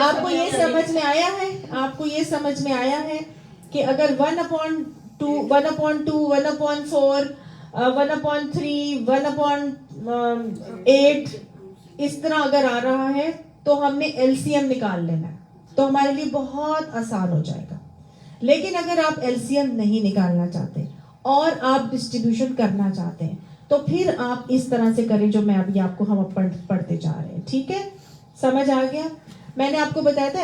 آپ کو یہ سمجھ میں آیا ہے, آپ کو یہ سمجھ میں آیا ہے کہ اگر 1/2, 1/2, 1/4, 1/3, 1/8 اس طرح اگر آ رہا ہے تو ہم نے LCM نکال لینا ہے, تو ہمارے لیے بہت آسان ہو جائے گا. لیکن اگر آپ LCM نہیں نکالنا چاہتے اور آپ ڈسٹریبیوشن کرنا چاہتے ہیں, تو پھر آپ اس طرح سے کریں جو میں ابھی آپ کو ہم پڑھتے جا رہے ہیں. ٹھیک ہے, سمجھ آ گیا؟ میں نے آپ کو بتایا تھا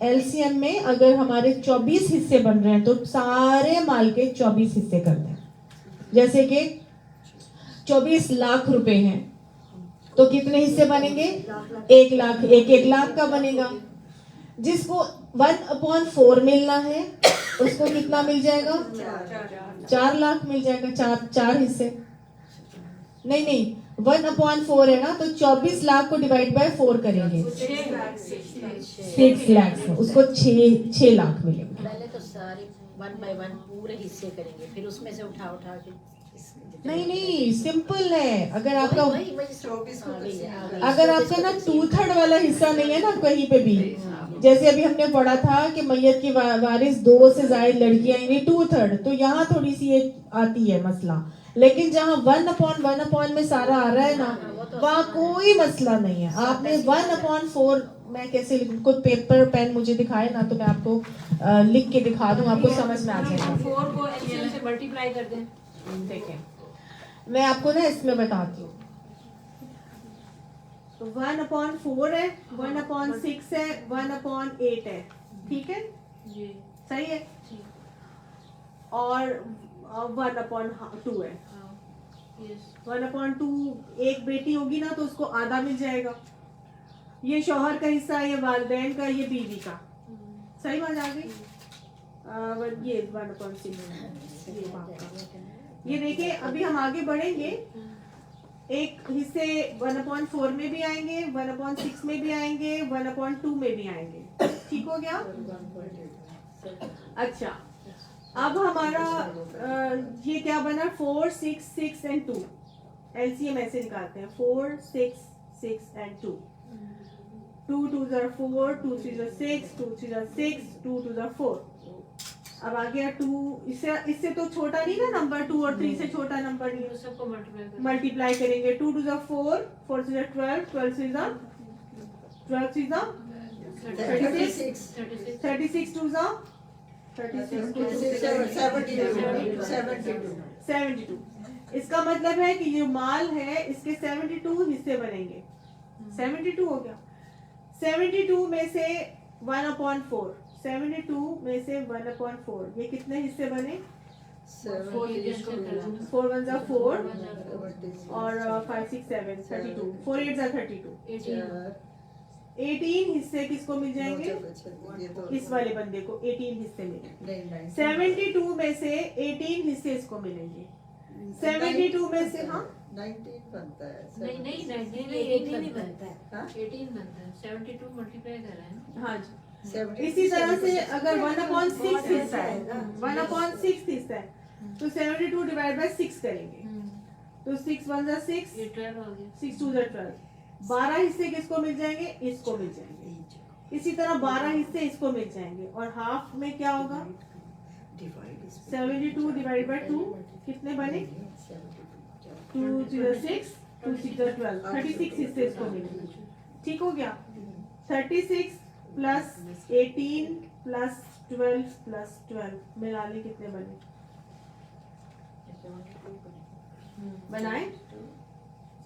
LCM میں اگر ہمارے 24 حصے بن رہے ہیں تو سارے مال کے 24 حصے کر دیں. جیسے کہ 24 لاکھ روپے ہیں تو کتنے حصے بنیں گے؟ 1 لاکھ, 1 لاکھ کا بنے گا. جس کو 1/4 ملنا ہے اس کو کتنا مل جائے گا؟ 4 لاکھ مل جائے گا, 4 حصے. نہیں 1/4 ہے نا, تو 24 لاکھ کو ڈیوائڈ بائی 4 کریں گے, 6 لاکھ, اس کو 6 لاکھ ملیں گے. پہلے تو سارے 1 by 1 پورے حصے کریں گے, پھر اس میں سے اٹھا کے نہیں سمپل ہے. اگر آپ کا نا 2/3 والا حصہ نہیں ہے نا کہیں پہ بھی, جیسے ابھی ہم نے پڑھا تھا کہ میت کی وارث 2 سے زائد لڑکیاں, یعنی 2/3, تو یہاں تھوڑی سی یہ آتی ہے مسئلہ. لیکن جہاں 1/1 میں سارا آ رہا ہے نا, وہاں کوئی مسئلہ نہیں ہے. آپ نے 1/4, میں کیسے لکھوں, کوئی پیپر پین مجھے دکھائے نا تو میں آپ کو لکھ کے دکھا دوں, آپ کو سمجھ میں آ جائے گا. 4 کو LCM سے ملٹیپلائی کر دیں. دیکھیں میں آپ کو نا اس میں بتاتی ہوں. 1/4 ہے, 1/6 ہے, 1/8 ہے. ٹھیک ہے, جی صحیح ہے, اور 1/2 ہے. 1/2 ایک بیٹی ہوگی نا تو اس کو آدھا مل جائے گا. یہ شوہر کا حصہ ہے, یہ والدین کا, یہ بیوی کا. صحیح بات آ گئی. یہ 1/6 یہ دیکھیں, ابھی ہم آگے بڑھیں گے. ایک حصے 1/4 میں بھی آئیں گے, 1/6 میں بھی آئیں گے, 1/2 میں بھی آئیں گے. ٹھیک ہو گیا. اچھا اب ہمارا یہ کیا بنا 4 6 6 and 2 LCM ایسے نکالتے ہیں 4 6 6 and 2 2 2s are 4 2 3s are 6 2 3s are 6 2 2s are 4. اب آگے 2 اس سے تو چھوٹا نہیں نا نمبر 2 اور 3 سے چھوٹا نمبر نہیں ہے, سب کو ملٹیپلائی کریں گے 2 2s are 4 4 3s are 12 12 3s are 12 3s are 36 36 2s are 72. اس کا مطلب ہے کہ یہ مال ہے, اس کے 72 حصے بنیں گے. 72 ہو گیا. 72 میں سے 1/4 72 میں سے 1/4 یہ کتنے حصے بنے؟ 4 1s are 4 اور 5 6 7 32 4 8s are 32 18 حصے کس کو مل جائیں گے؟ اس والے بندے کو 18 حصے ملیں گے. 72 میں سے 18 حصے اس کو ملیں گے. 72 میں سے 19 بنتا ہے. نہیں 18 بنتا ہے 18 بنتا ہے 72 ملٹیپلائی کر رہے ہیں. ہاں جی. اسی طرح سے اگر 1/6 حصہ ہے 1/6 حصہ ہے تو 72 ڈیوائڈ بائی 6 کریں گے تو 6 1s are 6 6 2s are 12. 12 حصے کس کو مل جائیں گے؟ اس کو مل جائیں گے. اسی طرح 12 حصے اس کو مل جائیں گے. اور ہاف میں کیا ہوگا؟ 72 ڈیوائڈ بائی 2 کتنے بنے؟ 2 3 are 6 2 6 are 12 36 حصے اس کو ملیں گے. ٹھیک ہو گیا. 36 پلس 18 پلس 12 پلس 12 ملا لیں کتنے بنے؟ بنائیں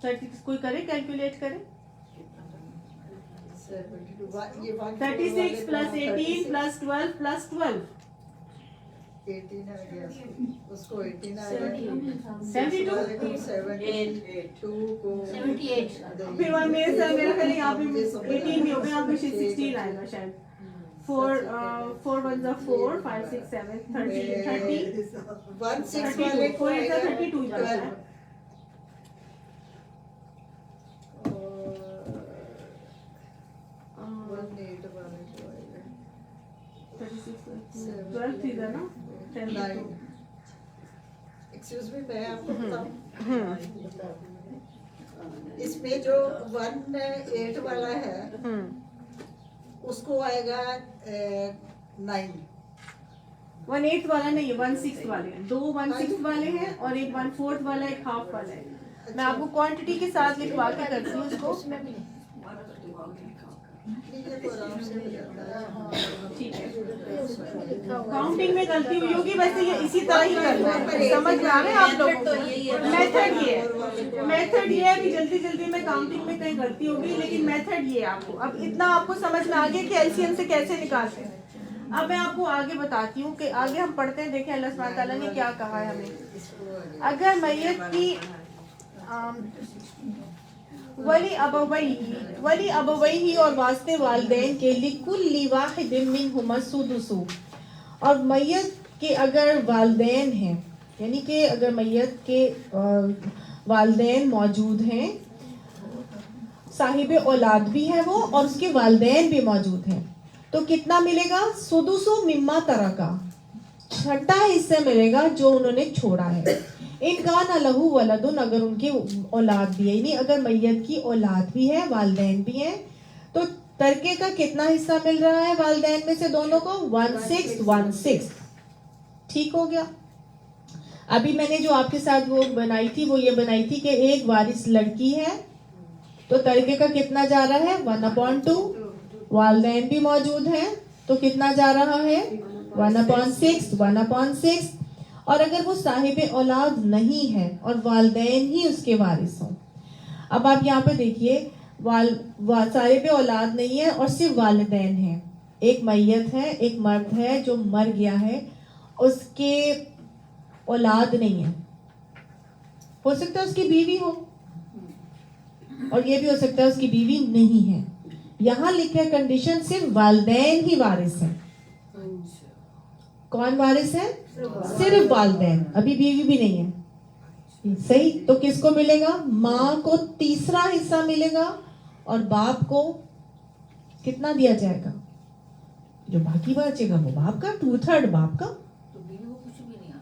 36 کوئی کرے کیلکولیٹ کرے. 36 پلس 18 پلس 12 پلس 12 18 آ گیا اس کو 18 آ گیا 72 72 کو 78 پھر وہ میرے ساتھ میرا خیال یہاں پہ 18 نہیں ہوگا, یہاں پہ 16 آئے گا شاید. 4 1s are 4 5 6 7 30 16 والے کو 4 8s are 32 جاتا ہے. اور 18 والے کو آئے گا 36 12 تھی نا 10 ایکسکیوز می میں آپ کو بتاؤں اس میں جو 18 والا ہے اس کو آئے گا 9. 1/8 والا نہیں ہے 1/6 والے ہیں. 2 1/6 والے ہیں اور ایک 1/4 والا ایک ہاف والا ہے. میں آپ کو کوانٹٹی کے ساتھ لکھوا کے کرتی ہوں اس کو. ٹھیک ہے کاؤنٹنگ میں غلطی ہوئی ہوگی, ویسے یہ اسی طرح ہی کرنا ہے. سمجھ میں آ رہے ہیں آپ لوگوں کو؟ میتھڈ یہ ہے کہ جلدی جلدی میں کاؤنٹنگ میں کہیں غلطی ہوگی, لیکن میتھڈ یہ ہے آپ کو. اب اتنا آپ کو سمجھ میں آ گیا کہ LCM سے کیسے نکالتے ہیں. اب میں آپ کو آگے بتاتی ہوں کہ آگے ہم پڑھتے ہیں. دیکھیں اللہ سبحانہ تعالیٰ نے کیا کہا ہے ہمیں. اگر میت کی ولی ابویہ اور واسطے والدین کے لکل واحد منہما السدس, اور میت کے اگر والدین ہیں, یعنی کہ اگر میت کے والدین موجود ہیں, صاحب اولاد بھی ہے وہ اور اس کے والدین بھی موجود ہیں, تو کتنا ملے گا؟ سدس مما ترکا, چھٹا حصہ ملے گا جو انہوں نے چھوڑا ہے. ان کان لہو ولدن, اگر ان کی اولاد بھی ہے, یعنی اگر میت کی اولاد بھی ہے والدین بھی ہیں, تو ترکے کا کتنا حصہ مل رہا ہے والدین میں سے دونوں کو؟ 1/6 1/6. ٹھیک ہو گیا. ابھی میں نے جو آپ کے ساتھ وہ بنائی تھی وہ یہ بنائی تھی کہ ایک وارث لڑکی ہے تو ترکے کا کتنا جا رہا ہے؟ 1/2. والدین بھی موجود ہیں تو کتنا جا رہا ہے؟ 1/6 1/6. اور اگر وہ صاحب اولاد نہیں ہے اور والدین ہی اس کے وارث ہوں. اب آپ یہاں پہ دیکھیے صاحب اولاد نہیں ہے اور صرف والدین ہیں. ایک میت ہے, ایک مرد ہے جو مر گیا ہے, اس کے اولاد نہیں ہے. ہو سکتا ہے اس کی بیوی ہو اور یہ بھی ہو سکتا ہے اس کی بیوی نہیں ہے. یہاں لکھا ہے کنڈیشن صرف والدین ہی وارث ہیں. کون وارث ہے؟ صرف والدین, ابھی بیوی بھی نہیں ہے. صحیح. تو کس کو ملے گا؟ ماں کو تیسرا حصہ ملے گا اور باپ کو کتنا دیا جائے گا؟ جو باقی بچے گا وہ باپ کا, 2/3 باپ کا.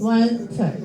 1/3।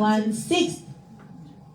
1/6।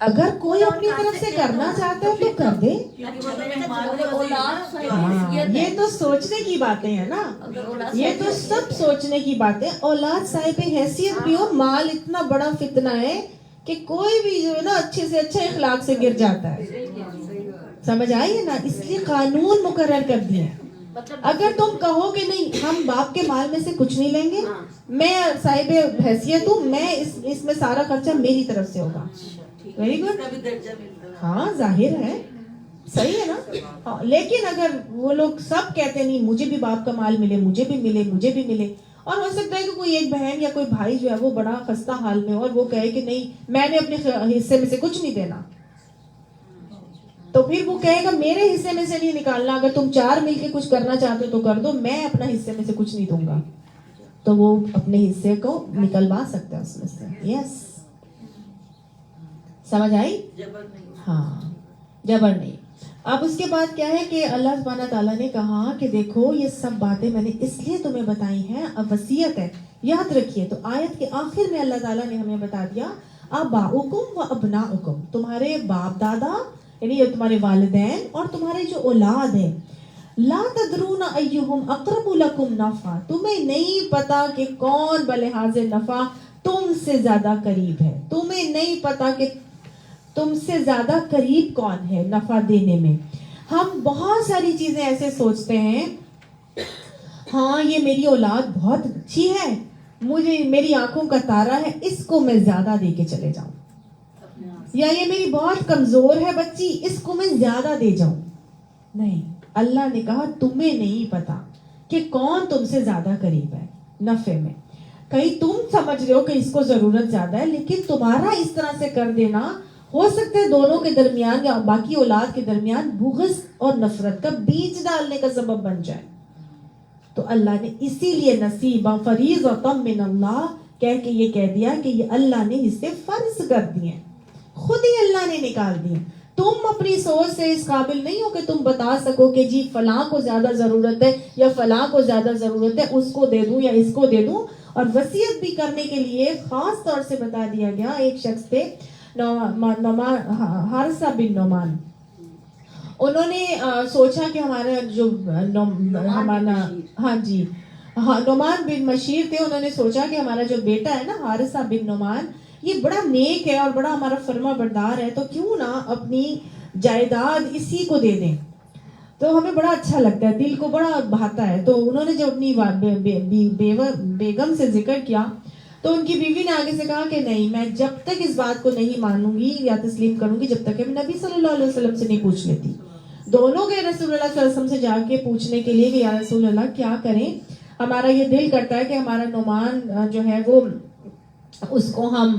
اگر کوئی اپنی طرف سے کرنا چاہتا ہے تو کر دے. یہ تو سوچنے کی باتیں ہیں نا, یہ تو سب سوچنے کی باتیں. اولاد صاحب حیثیت بھی ہو, مال اتنا بڑا فتنہ ہے کہ کوئی بھی جو ہے نا اچھے سے اچھا اخلاق سے گر جاتا ہے. سمجھ آئیے نا, اس لیے قانون مقرر کر دیے. اگر تم کہو کہ نہیں ہم باپ کے مال میں سے کچھ نہیں لیں گے, میں صاحب حیثیت ہوں, میں اس میں سارا خرچہ میری طرف سے ہوگا, ویری گڈ. ہاں ظاہر ہے, صحیح ہے نا. لیکن اگر وہ لوگ سب کہتے نہیں مجھے بھی باپ کا مال ملے, مجھے بھی ملے, مجھے بھی ملے, اور ہو سکتا ہے کہ کوئی ایک بہن یا کوئی بھائی جو ہے وہ بڑا خستہ حال میں اور وہ کہے کہ نہیں میں نے اپنے حصے میں سے کچھ نہیں دینا, تو پھر وہ کہے گا میرے حصے میں سے نہیں نکالنا, اگر تم 4 مل کے کچھ کرنا چاہتے ہو تو کر دو, میں اپنا حصے میں سے کچھ نہیں دوں گا. تو وہ اپنے حصے کو نکلوا سکتا ہے اس میں سے. یس, سمجھ آئی؟ ہاں, جبر نہیں. اب اس کے بعد کیا ہے کہ اللہ سبحانہ تعالیٰ نے کہا کہ دیکھو یہ سب باتیں میں نے اس لیے تمہیں بتائی ہیں, اب وصیت ہے, یاد رکھیے. تو آیت کے آخر میں اللہ تعالیٰ نے ہمیں بتا دیا آباؤکم و ابناؤکم, تمہارے باپ دادا یعنی یہ تمہارے والدین اور تمہارے جو اولاد ہیں, لا تدرون ایہم اقرب لکم نفعا, تمہیں نہیں پتا کہ کون بلحاظ نفع تم سے زیادہ قریب ہے, تمہیں نہیں پتا کہ تم سے زیادہ قریب کون ہے نفع دینے میں. ہم بہت ساری چیزیں ایسے سوچتے ہیں, ہاں یہ میری اولاد بہت اچھی ہے, مجھے میری آنکھوں کا تارا ہے, اس کو میں زیادہ دے کے چلے جاؤں, یا یہ میری بہت کمزور ہے بچی, اس کو میں زیادہ دے جاؤں. نہیں, اللہ نے کہا تمہیں نہیں پتا کہ کون تم سے زیادہ قریب ہے نفع میں. کہیں تم سمجھ رہے ہو کہ اس کو ضرورت زیادہ ہے, لیکن تمہارا اس طرح سے کر دینا ہو سکتا ہے دونوں کے درمیان یا باقی اولاد کے درمیان بغض اور نفرت کا بیج ڈالنے کا سبب بن جائے. تو اللہ نے اسی لیے نصیبا فریضۃ من اللہ کہہ کے یہ کہہ دیا کہ یہ اللہ نے حصے فرض کر دیے, خود ہی اللہ نے نکال دیے. تم اپنی سوچ سے اس قابل نہیں ہو کہ تم بتا سکو کہ جی فلاں کو زیادہ ضرورت ہے یا فلاں کو زیادہ ضرورت ہے, اس کو دے دوں یا اس کو دے دوں. اور وصیت بھی کرنے کے لیے خاص طور سے بتا دیا گیا. ایک شخص تھے حارثہ بن نعمان, انہوں نے سوچا کہ ہمارا جو ہمارا ہاں جی نعمان بن مشیر تھے, انہوں نے سوچا کہ ہمارا جو بیٹا ہے نا حارثہ بن نعمان یہ بڑا نیک ہے اور بڑا ہمارا فرما بردار ہے, تو کیوں نہ اپنی جائیداد اسی کو دے دیں, تو ہمیں بڑا اچھا لگتا ہے, دل کو بڑا بھاتا ہے. تو انہوں نے جب اپنی بیگم سے ذکر کیا تو ان کی بیوی نے آگے سے کہا کہ نہیں, میں جب تک اس بات کو نہیں مانوں گی یا تسلیم کروں گی جب تک کہ میں نبی صلی اللہ علیہ وسلم سے نہیں پوچھ لیتی. دونوں گئے رسول اللہ صلی اللہ علیہ وسلم سے جا کے پوچھنے کے لیے کہ یا رسول اللہ کیا کریں, ہمارا یہ دل کرتا ہے کہ ہمارا نعمان جو ہے وہ اس کو ہم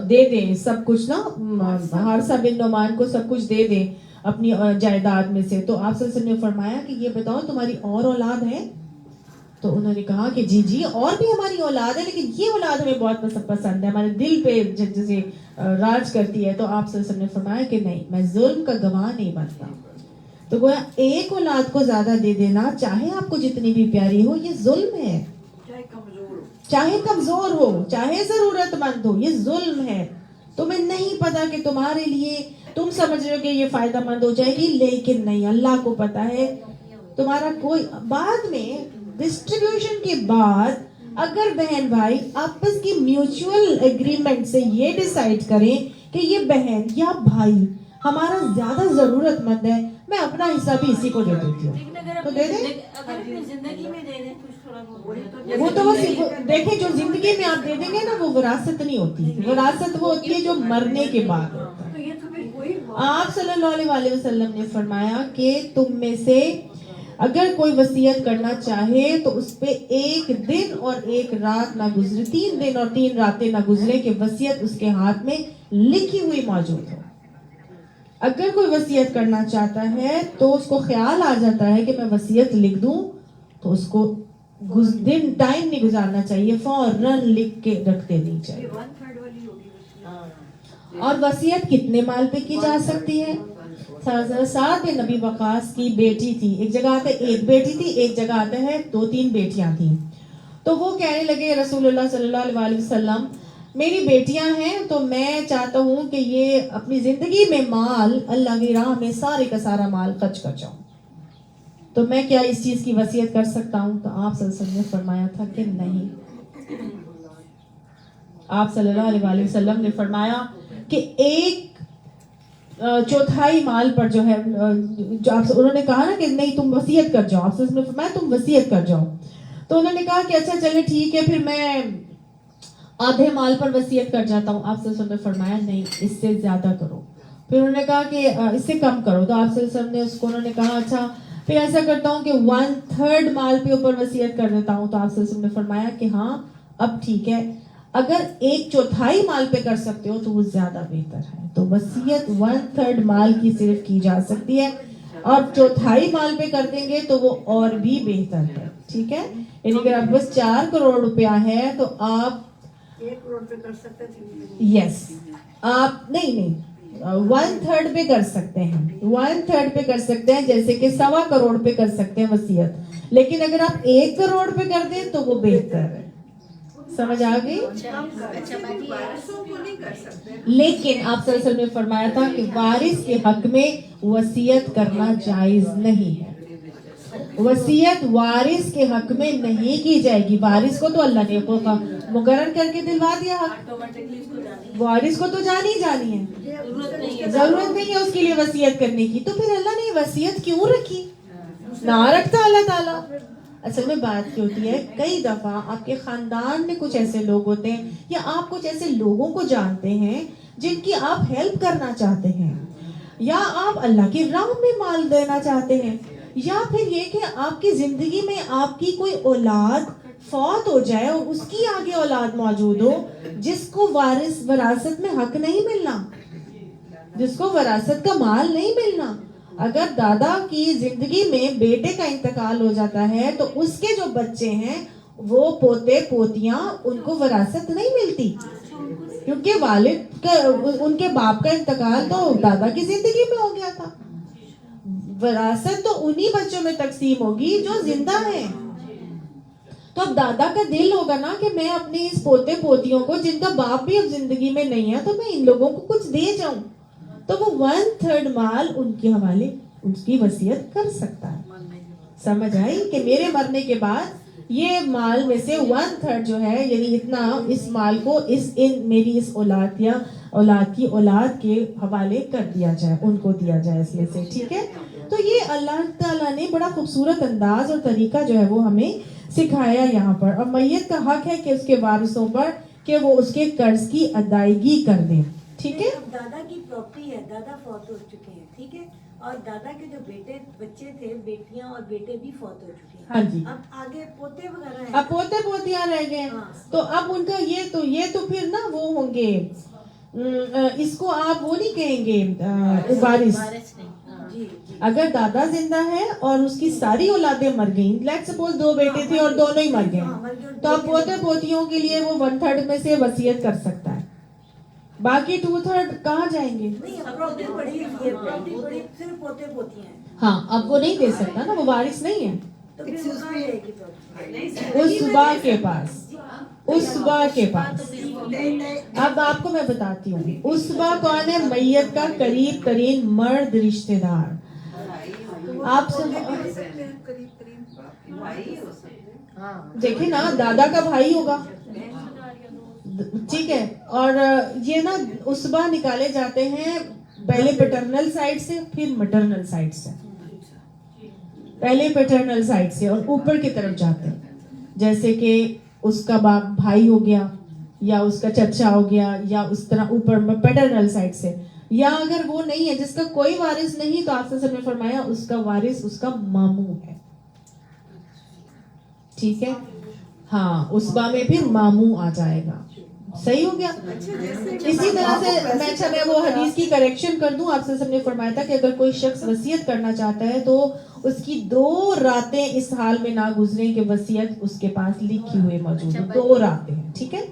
دے دیں سب کچھ نا, حارثہ بن نعمان کو سب کچھ دے دیں اپنی جائیداد میں سے. تو آپ صلی اللہ علیہ وسلم نے فرمایا کہ یہ بتاؤ تمہاری اور اولاد ہے؟ تو انہوں نے کہا کہ جی جی اور بھی ہماری اولاد ہے, لیکن یہ اولاد ہمیں بہت پسند ہے, ہمارے دل پہ جیسے راج کرتی ہے. تو آپ صلی اللہ علیہ وسلم نے فرمایا کہ نہیں, میں ظلم کا گواہ نہیں بنتا. تو گویا ایک اولاد کو زیادہ دے دینا چاہے آپ کو جتنی بھی پیاری ہو یہ ظلم ہے, چاہے کمزور ہو چاہے ضرورت مند ہو, یہ ظلم ہے. تمہیں نہیں پتا کہ تمہارے لیے تم سمجھ رہے ہو کہ یہ فائدہ مند ہو جائے گی, لیکن نہیں, اللہ کو پتا ہے تمہارا کوئی. بعد میں ڈسٹریبیوشن کے بعد اگر بہن بھائی آپس کی میوچول ایگریمنٹ سے یہ ڈیسائیڈ کریں کہ یہ بہن یا بھائی ہمارا زیادہ ضرورت مند ہے, میں اپنا حصہ بھی اسی کو دے دیتی ہوں, تو دے دیں. وہ تو دیکھیں جو زندگی میں آپ دے دیں گے نا وہ وراثت نہیں ہوتی, وراثت وہ ہوتی ہے جو مرنے کے بعد ہوتا ہے. آپ صلی اللہ علیہ وسلم نے فرمایا کہ تم میں سے اگر کوئی وصیت کرنا چاہے تو اس پہ 1 دن اور 1 رات نہ گزرے, 3 دن اور 3 راتیں نہ گزرے کہ وصیت اس کے ہاتھ میں لکھی ہوئی موجود ہو. اگر کوئی وصیت کرنا چاہتا ہے تو اس کو خیال آ جاتا ہے کہ میں وصیت لکھ دوں, تو اس کو دن ٹائم نہیں گزارنا چاہیے, فوراً لکھ کے رکھ دینی چاہیے. اور وصیت کتنے مال پہ کی جا سکتی ہے؟ سعد بن نبی وقاص کی بیٹی تھی, ایک جگہ آتا ہے 1 بیٹی تھی, ایک جگہ آتا ہے 2-3 بیٹیاں تھیں. تو وہ کہنے لگے رسول اللہ صلی اللہ علیہ وسلم میری بیٹیاں ہیں تو میں چاہتا ہوں کہ یہ اپنی زندگی میں مال اللہ کی راہ میں سارے کا سارا مال خرچ کر جاؤں، تو میں کیا اس چیز کی وصیت کر سکتا ہوں؟ تو آپ صلی اللہ علیہ وسلم نے فرمایا تھا کہ نہیں. آپ صلی اللہ علیہ وسلم نے فرمایا کہ 1/4 مال پر جو ہے، جو آپ انہوں نے کہا نا کہ نہیں تم وصیت کر جاؤ، آپ صلی اللہ علیہ وسلم نے فرمایا تم وصیت کر جاؤ. تو انہوں نے کہا کہ اچھا چلے ٹھیک ہے، پھر میں آدھے مال پر وصیت کر جاتا ہوں. آپ صلی اللہ علیہ وسلم نے فرمایا نہیں، اس سے زیادہ کرو. پھر انہوں نے کہا کہ اس سے کم کرو. تو آپ صلی اللہ علیہ وسلم نے اس کو انہوں نے کہا اچھا پھر ایسا کرتا ہوں کہ 1/3 مال پہ اوپر وصیت کر دیتا ہوں. تو آپ صلی اللہ علیہ وسلم نے فرمایا کہ ہاں اب ٹھیک ہے، اگر 1/4 مال پہ کر سکتے ہو تو وہ زیادہ بہتر ہے. تو وصیت 1/3 مال کی صرف کی جا سکتی ہے، اور 1/4 مال پہ کر دیں گے تو وہ اور بھی بہتر ہے. ٹھیک ہے، یعنی اگر آپ بس 4 کروڑ روپیہ ہے تو آپ 1 کروڑ پہ کر سکتے تھے. یس آپ نہیں 1/3 پہ کر سکتے ہیں، 1/3 پہ کر سکتے ہیں، جیسے کہ 1.25 کروڑ پہ کر سکتے ہیں وصیت. لیکن اگر آپ 1 کروڑ پہ کر دیں تو وہ بہتر ہے. سمجھ آ گئی؟ اچھا باجی وارثوں کو نہیں کر سکتے. لیکن آپ صلی اللہ علیہ وسلم نے فرمایا تھا کہ وارث کے حق میں وصیت کرنا جائز نہیں ہے. وصیت وارث کے حق میں نہیں کی جائے گی. وارث کو تو اللہ نے مقرر کر کے دلوا دیا حق، وارث کو تو جانی جانی ہے، ضرورت نہیں ہے اس کے لیے وصیت کرنے کی. تو پھر اللہ نے وصیت کیوں رکھی؟ نہ رکھتا اللہ تعالیٰ. اصل میں بات کی ہوتی ہے کئی دفعہ آپ کے خاندان میں کچھ ایسے لوگ ہوتے ہیں، یا آپ کچھ ایسے لوگوں کو جانتے ہیں جن کی آپ ہیلپ کرنا چاہتے ہیں، یا آپ اللہ کی راہ میں مال دینا چاہتے ہیں، یا پھر یہ کہ آپ کی زندگی میں آپ کی کوئی اولاد فوت ہو جائے اور اس کی آگے اولاد موجود ہو جس کو وراثت میں حق نہیں ملنا، جس کو وراثت کا مال نہیں ملنا. اگر دادا کی زندگی میں بیٹے کا انتقال ہو جاتا ہے تو اس کے جو بچے ہیں وہ پوتے پوتیاں ان کو وراثت نہیں ملتی، کیونکہ والد کا ان کے باپ کا انتقال تو دادا کی زندگی میں ہو گیا تھا. وراثت تو انہی بچوں میں تقسیم ہوگی جو زندہ ہیں. تو اب دادا کا دل ہوگا نا کہ میں اپنے اس پوتے پوتیوں کو جن کا باپ بھی اب زندگی میں نہیں ہے تو میں ان لوگوں کو کچھ دے جاؤں. تو وہ 1/3 مال ان کے حوالے ان کی وصیت کر سکتا ہے. سمجھ آئی کہ میرے مرنے کے بعد یہ مال میں سے 1/3 جو ہے، یعنی اتنا اس مال کو میری اس اولاد یا اولاد کی اولاد کے حوالے کر دیا جائے، ان کو دیا جائے اس میں سے. ٹھیک ہے، تو یہ اللہ تعالیٰ نے بڑا خوبصورت انداز اور طریقہ جو ہے وہ ہمیں سکھایا یہاں پر. اور میت کا حق ہے کہ اس کے وارثوں پر کہ وہ اس کے قرض کی ادائیگی کر دیں. ٹھیک ہے، اب دادا کی پراپرٹی ہے، دادا فوت ہو چکے ہیں، ٹھیک ہے، اور دادا کے جو بچے تھے، بیٹیاں اور بیٹے بھی فوت ہو چکے ہیں. ہاں جی، اب آگے پوتے وغیرہ ہیں. اب پوتے پوتیاں رہ گئے، تو اب ان کا یہ تو پھر نا وہ ہوں گے، اس کو آپ وہ نہیں کہیں گے وارث. جی اگر دادا زندہ ہے اور اس کی ساری اولادیں مر گئیں، لیٹ سپوز 2 بیٹے تھے اور دونوں ہی مر گئے، تو اب پوتے پوتیوں کے لیے وہ 1/3 میں سے وصیت کر سکتا ہے. باقی 2/3 کہاں جائیں گے؟ نہیں، پراپرٹی بڑی ہے، پراپرٹی بڑی صرف پوتے پوتیاں ہیں. ہاں، اب وہ نہیں دے سکتا نا، وہ وارث نہیں ہے. تو پھر وہ کہاں جائے گی پراپرٹی؟ عصبہ کے پاس، عصبہ کے پاس. اب آپ کو میں بتاتی ہوں عصبہ کون ہے؟ میت کا قریب ترین مرد رشتہ دار. آپ دیکھیں نا، دادا کا بھائی ہوگا، ٹھیک ہے، اور یہ نا عصبہ نکالے جاتے ہیں پہلے پیٹرنل سائڈ سے پھر مٹرنل سائڈ سے. پہلے پیٹرنل سائڈ سے اور اوپر کی طرف جاتے ہیں، جیسے کہ اس کا باپ بھائی ہو گیا یا اس کا چچا ہو گیا، یا اس طرح اوپر پیٹرنل سائڈ سے. یا اگر وہ نہیں ہے، جس کا کوئی وارث نہیں، تو آپ سے سب نے فرمایا اس کا وارث اس کا ماموں ہے. ٹھیک ہے، ہاں، عصبہ میں پھر ماموں آ جائے گا. صحیح ہو گیا. اسی طرح سے میں وہ حدیث کی کریکشن کر دوں. آپ سے سب نے فرمایا تھا کہ اگر کوئی شخص وصیت کرنا چاہتا ہے تو اس کی 2 راتیں اس حال میں نہ گزریں کہ وصیت اس کے پاس لکھی ہوئے موجود ہے. 2 راتیں ہیں. ٹھیک ہے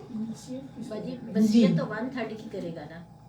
وصیت تو 1/3 کی کرے گا نا.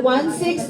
1/6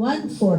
1/4।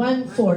1/4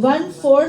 1/4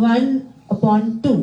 1/2।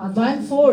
1/4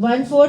1/4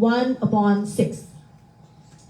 1/6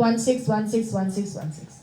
1/6 1/6 1/6 1/6।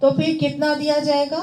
تو پھر کتنا دیا جائے گا؟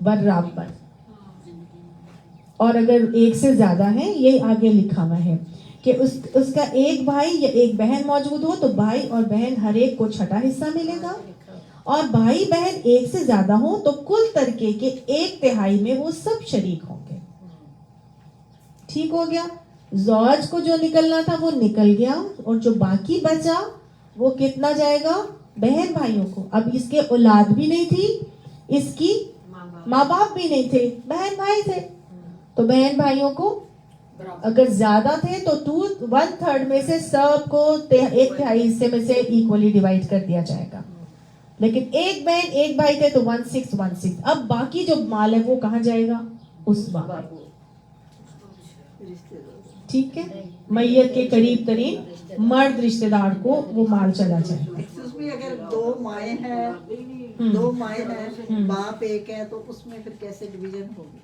برابر. اور اگر ایک سے زیادہ ہے، یہ آگے لکھا ہوا ہے کہ اس کا ایک بھائی یا ایک بہن موجود ہو تو بھائی اور بہن ہر ایک کو چھٹا حصہ ملے گا، اور بھائی بہن ایک سے زیادہ ہو تو کل ترکے کے 1/3 میں وہ سب شریک ہوں گے. ٹھیک ہو گیا. زوج کو جو نکلنا تھا وہ نکل گیا، اور جو باقی بچا وہ کتنا جائے گا؟ بہن بھائیوں کو. اب اس کے اولاد بھی نہیں تھی، اس کی ماں باپ بھی نہیں تھے، بہن بھائی تھے، تو بہن بھائیوں کو اگر زیادہ تھے تو 1/3 میں سے سب کو 1/3 حصے میں سے ایکولی ڈیوائڈ کر دیا جائے گا. لیکن ایک بہن ایک بھائی تھے تو 1616. اب باقی جو مال ہے وہ کہاں جائے گا؟ اس بات. ٹھیک ہے. میت کے قریب ترین مرد رشتہ دار کو وہ مال چلا جائے. ایکسکیوز می، اگر 2 مائیں ہیں، 2 مائیں ہیں، باپ ایک ہے، تو اس میں پھر کیسے ڈویژن ہوگی؟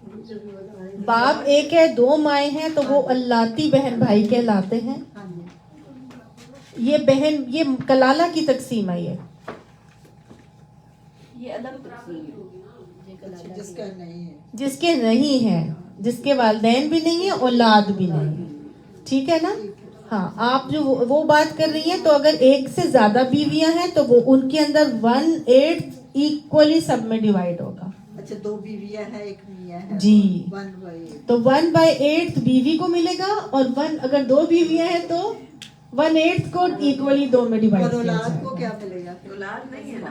باپ ایک ہے، 2 مائیں ہیں، تو وہ اللاتی بہن بھائی کہلاتے ہیں. ہاں جی. یہ بہن، یہ کلالہ کی تقسیم ہے. یہ الگ جس کا نہیں ہے، جس کے نہیں ہے، جس کے والدین بھی نہیں ہیں، اولاد بھی نہیں ہے. ٹھیک ہے نا؟ ہاں. آپ جو وہ بات کر رہی ہیں، تو اگر ایک سے زیادہ بیویاں ہیں تو وہ ان کے اندر 1/8 ایکولی سب میں ڈیوائڈ ہوگا. اچھا 2 بیویاں ہیں، 1 میاں ہے، جی. 1/8. تو 1/8 بیوی کو ملے گا، اور اگر 2 بیویاں ہیں تو 1/8 کو ایکولی 2 میں ڈیوائڈ اور کیا اولاد جائے کو گا. کیا ملے گا؟ اولاد نہیں ہے نا.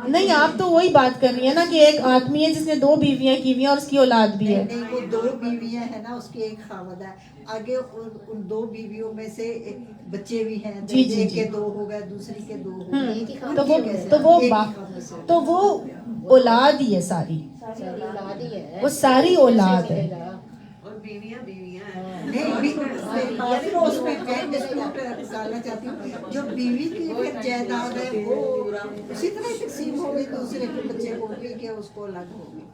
نہیں، آپ تو وہی بات کر رہی ہیں نا کہ ایک آدمی ہے جس نے 2 بیویاں کی ہوئی ہیں اور اس کی اولاد بھی ہے. نہیں، وہ 2 بیویاں ہیں نا، اس کی ایک خاوند ہے. آگے ان 2 بیویوں میں سے ایک بچے بھی ہیں، جی، جی، ایک جی. کے 2 ہو گئے، دوسری کے 2 ہو گئے. تو وہ اولاد ہی ہے ساری. وہ ساری اولاد ہے. اور بیویاں ہیں. نہیں، پھر اس میں میں ڈسپیوٹ نکالنا چاہتی ہوں. جو بیوی کی پھر جائیداد ہے وہ اسی طرح تقسیم ہوگی، دوسرے کے بچے کو بھی کہ اس کو الگ ہوگی.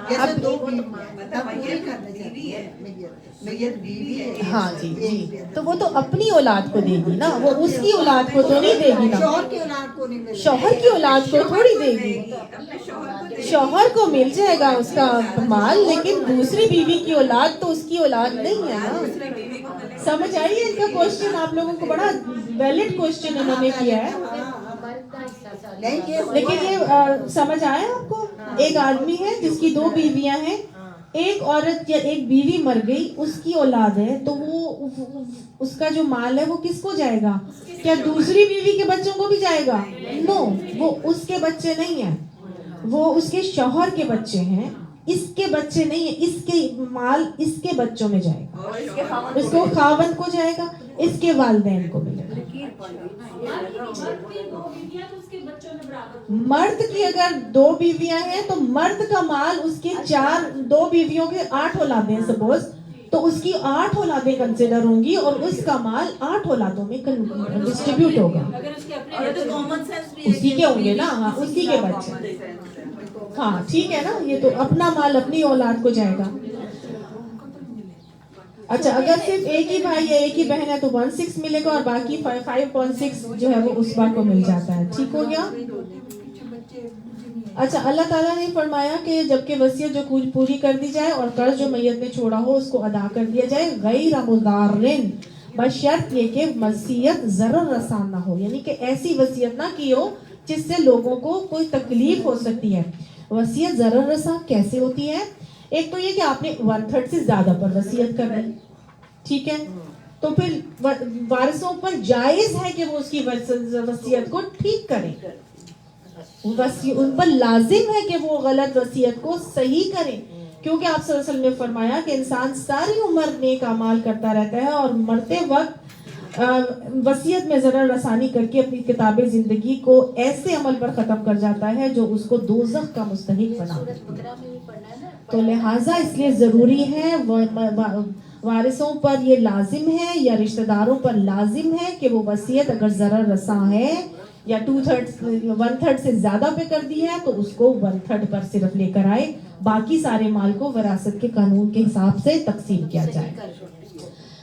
جیسے 2 بیویاں پوری کرنے چاہیے ہے، میت بیوی ہے. ہاں جی جی. تو وہ تو اپنی اولاد کو دے گی نا، وہ اس کی اولاد کو تو نہیں دے گی نا. شوہر کی اولاد کو نہیں ملے. شوہر کی اولاد کو تھوڑی دے گی. اپنے شوہر کو شوہر کو مل جائے گا اس کا مال، لیکن دوسری بیوی کی اولاد تو اس کی اولاد نہیں ہے نا. سمجھ آئی ہے ان کا کوشچن؟ آپ لوگوں کو بڑا ویلڈ کوشچن انہوں نے کیا ہے. لیکن یہ سمجھ آیا آپ کو؟ ایک آدمی ہے جس کی 2 بیویاں ہیں، ایک عورت یا ایک بیوی مر گئی، اس کی اولاد ہے، تو وہ اس کا جو مال ہے وہ کس کو جائے گا؟ کیا دوسری بیوی کے بچوں کو بھی جائے گا؟ نو، وہ اس کے بچے نہیں ہیں، وہ اس کے شوہر کے بچے ہیں، اس کے بچے نہیں ہیں. اس کے مال اس کے بچوں میں جائے گا، اس کو خاوند کو جائے گا، اس کے والدین کو ملے گا. مرد کی اگر 2 بیویاں ہیں تو مرد کا مال اس کے 2 بیویوں کے 8 اولادیں سپوز، تو اس کی 8 اولادیں کنسیڈر ہوں گی، اور اس کا مال 8 اولادوں میں ڈسٹریبیوٹ ہوگا. اسی کے ہوں گے نا. ہاں، اسی کے بچے. ہاں ٹھیک ہے نا. یہ تو اپنا مال اپنی اولاد کو جائے گا. اچھا، اگر صرف ایک ہی بھائی یا ایک ہی بہن ہے تو 1/6 ملے گا، اور باقی 5.6 جو ہے وہ اسبا کو مل جاتا ہے. ٹھیک ہو گیا. اچھا، اللہ تعالیٰ نے فرمایا کہ جبکہ وصیت جو پوری کر دی جائے اور قرض جو میت نے چھوڑا ہو اس کو ادا کر دیا جائے، غیر مضارن، بشرط یہ کہ وصیت ضرر رساں نہ ہو، یعنی کہ ایسی وصیت نہ کی ہو جس سے لوگوں کو کوئی تکلیف ہو سکتی ہے. وصیت ضرر رساں کیسے ہوتی ہے؟ ایک تو یہ کہ آپ نے 1/3 سے زیادہ پر وصیت کر دی، ٹھیک ہے، تو پھر وارثوں پر جائز ہے کہ وہ اس کی وصیت کو ٹھیک کریں. ان پر لازم ہے کہ وہ غلط وصیت کو صحیح کریں، کیونکہ آپ صلی اللہ علیہ وسلم نے فرمایا کہ انسان ساری عمر نیک اعمال کرتا رہتا ہے اور مرتے وقت وصیت میں ضرر رسانی کر کے اپنی کتاب زندگی کو ایسے عمل پر ختم کر جاتا ہے جو اس کو دوزخ کا مستحق بنا دیتی ہے. تو لہٰذا اس لیے ضروری ہے، وارثوں پر یہ لازم ہے یا رشتہ داروں پر لازم ہے کہ وہ وصیت اگر ضرر رساں ہے یا 1/3 سے زیادہ پہ کر دی ہے تو اس کو 1/3 پر صرف لے کر آئے، باقی سارے مال کو وراثت کے قانون کے حساب سے تقسیم کیا جائے.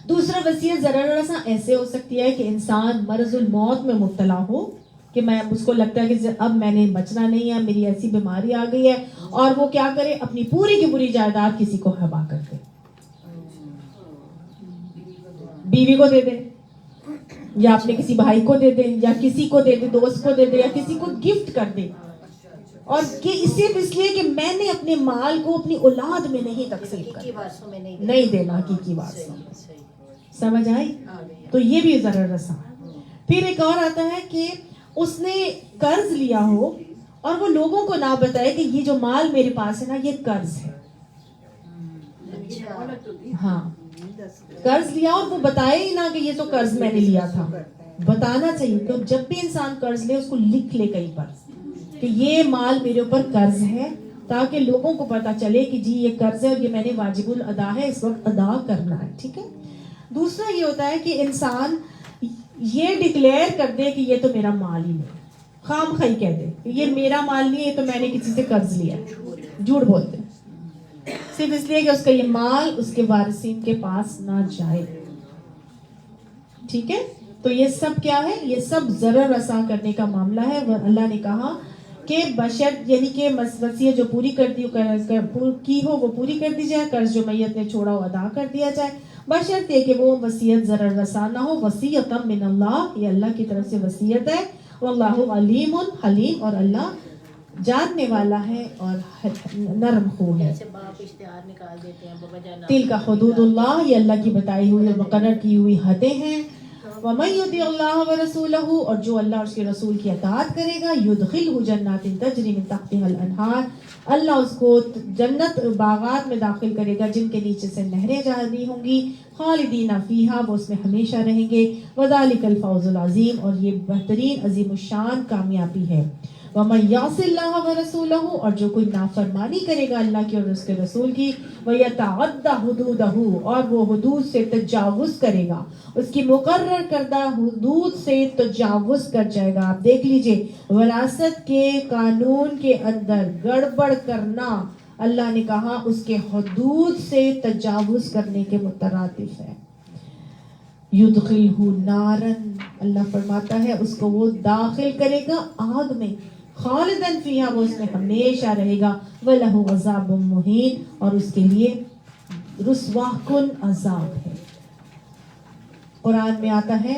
دوسرا، وصیت ضرر رساں ایسے ہو سکتی ہے کہ انسان مرض الموت میں مبتلا ہو کہ میں اس کو لگتا ہے کہ اب میں نے بچنا نہیں ہے, میری ایسی بیماری آ گئی ہے, اور وہ کیا کرے, اپنی پوری کی پوری جائیداد کسی کو ہبا کر دے, بیوی کو دے دے, یا اپنے کسی بھائی کو دے دے, یا کسی کو دے دے, دوست کو دے دے, یا کسی کو گفٹ کر دے, اور کہ صرف اس لیے کہ میں نے اپنے مال کو اپنی اولاد میں نہیں تقسیم کرنا, نہیں دینا حقیقی وارثوں میں. سمجھ آئی؟ تو یہ بھی ضرر رساں. پھر ایک اور آتا ہے کہ اس نے قرض لیا ہو اور وہ لوگوں کو نہ بتائے کہ یہ جو مال میرے پاس ہے نا یہ قرض ہے. ہاں, قرض لیا اور وہ بتائے ہی نہ کہ یہ تو قرض میں نے لیا تھا. بتانا چاہیے کہ جب بھی انسان قرض لے اس کو لکھ لے کہیں پر کہ یہ مال میرے اوپر قرض ہے, تاکہ لوگوں کو پتا چلے کہ جی یہ قرض ہے اور یہ میں نے واجب الادا ہے, اس وقت ادا کرنا ہے. ٹھیک ہے. دوسرا یہ ہوتا ہے کہ انسان یہ ڈکلیئر کر دے کہ یہ تو میرا مال ہی نہیں, خام خواہی کہہ دے یہ میرا مال نہیں ہے, تو میں نے کسی سے قرض لیا. جھوٹ بولتے صرف اس لیے کہ اس کا یہ مال اس کے وارثین کے پاس نہ جائے. ٹھیک ہے. تو یہ سب کیا ہے, یہ سب ضرر رساں کرنے کا معاملہ ہے. اللہ نے کہا کہ بشرط یعنی کہ وصیت جو پوری کر دی کی ہو وہ پوری کر دی جائے, قرض جو میت نے چھوڑا ہو ادا کر دیا جائے, بشرط یہ کہ وہ وصیت ضرر رساں نہ ہو. وصیۃ من اللہ, یہ اللہ کی طرف سے وصیت ہے. واللہ علیم حلیم, اور اللہ جاننے والا ہے اور نرم خو ہے. جیسے باپ اشتہار نکال دیتے ہیں بابا جان, تلک حدود اللہ, یہ اللہ کی بتائی ہوئی اور مقرر کی ہوئی حدیں ہیں. وَمَن يُطِعِ اللَّهَ وَرَسُولَهُ, اور جو اللہ اور اس کے رسول کی اطاعت کرے گا, يُدْخِلْهُ جَنَّاتٍ تَجْرِي مِن تَحْتِهَا الْأَنْهَارُ, اللہ اس کو جنت باغات میں داخل کرے گا جن کے نیچے سے نہریں جاری ہوں گی. خالدین فیہا, وہ اس میں ہمیشہ رہیں گے. وَذَلِكَ الْفَوْزُ الْعَظِيمُ, اور یہ بہترین عظیم الشان کامیابی ہے. وَمَن يَعْصِ اللَّهَ وَرَسُولَهُ, اور جو کوئی نافرمانی کرے گا اللہ کی اور اس کے رسول کی, وَيَتَعَدَّ حُدُودَهُ, اور وہ حدود سے تجاوز کرے گا, اس کی مقرر کردہ حدود سے تجاوز کر جائے گا. آپ دیکھ لیجئے وراثت کے قانون کے اندر گڑبڑ کرنا, اللہ نے کہا اس کے حدود سے تجاوز کرنے کے مترادف ہے. یدخلہ نارن, اللہ فرماتا ہے اس کو وہ داخل کرے گا آگ میں. خالدن فیہا, وہ اس میں ہمیشہ رہے گا. وَلَهُ عَذَابٌ مُہین, اور اس کے لیے رسوا کن عذاب ہے. قرآن میں آتا ہے,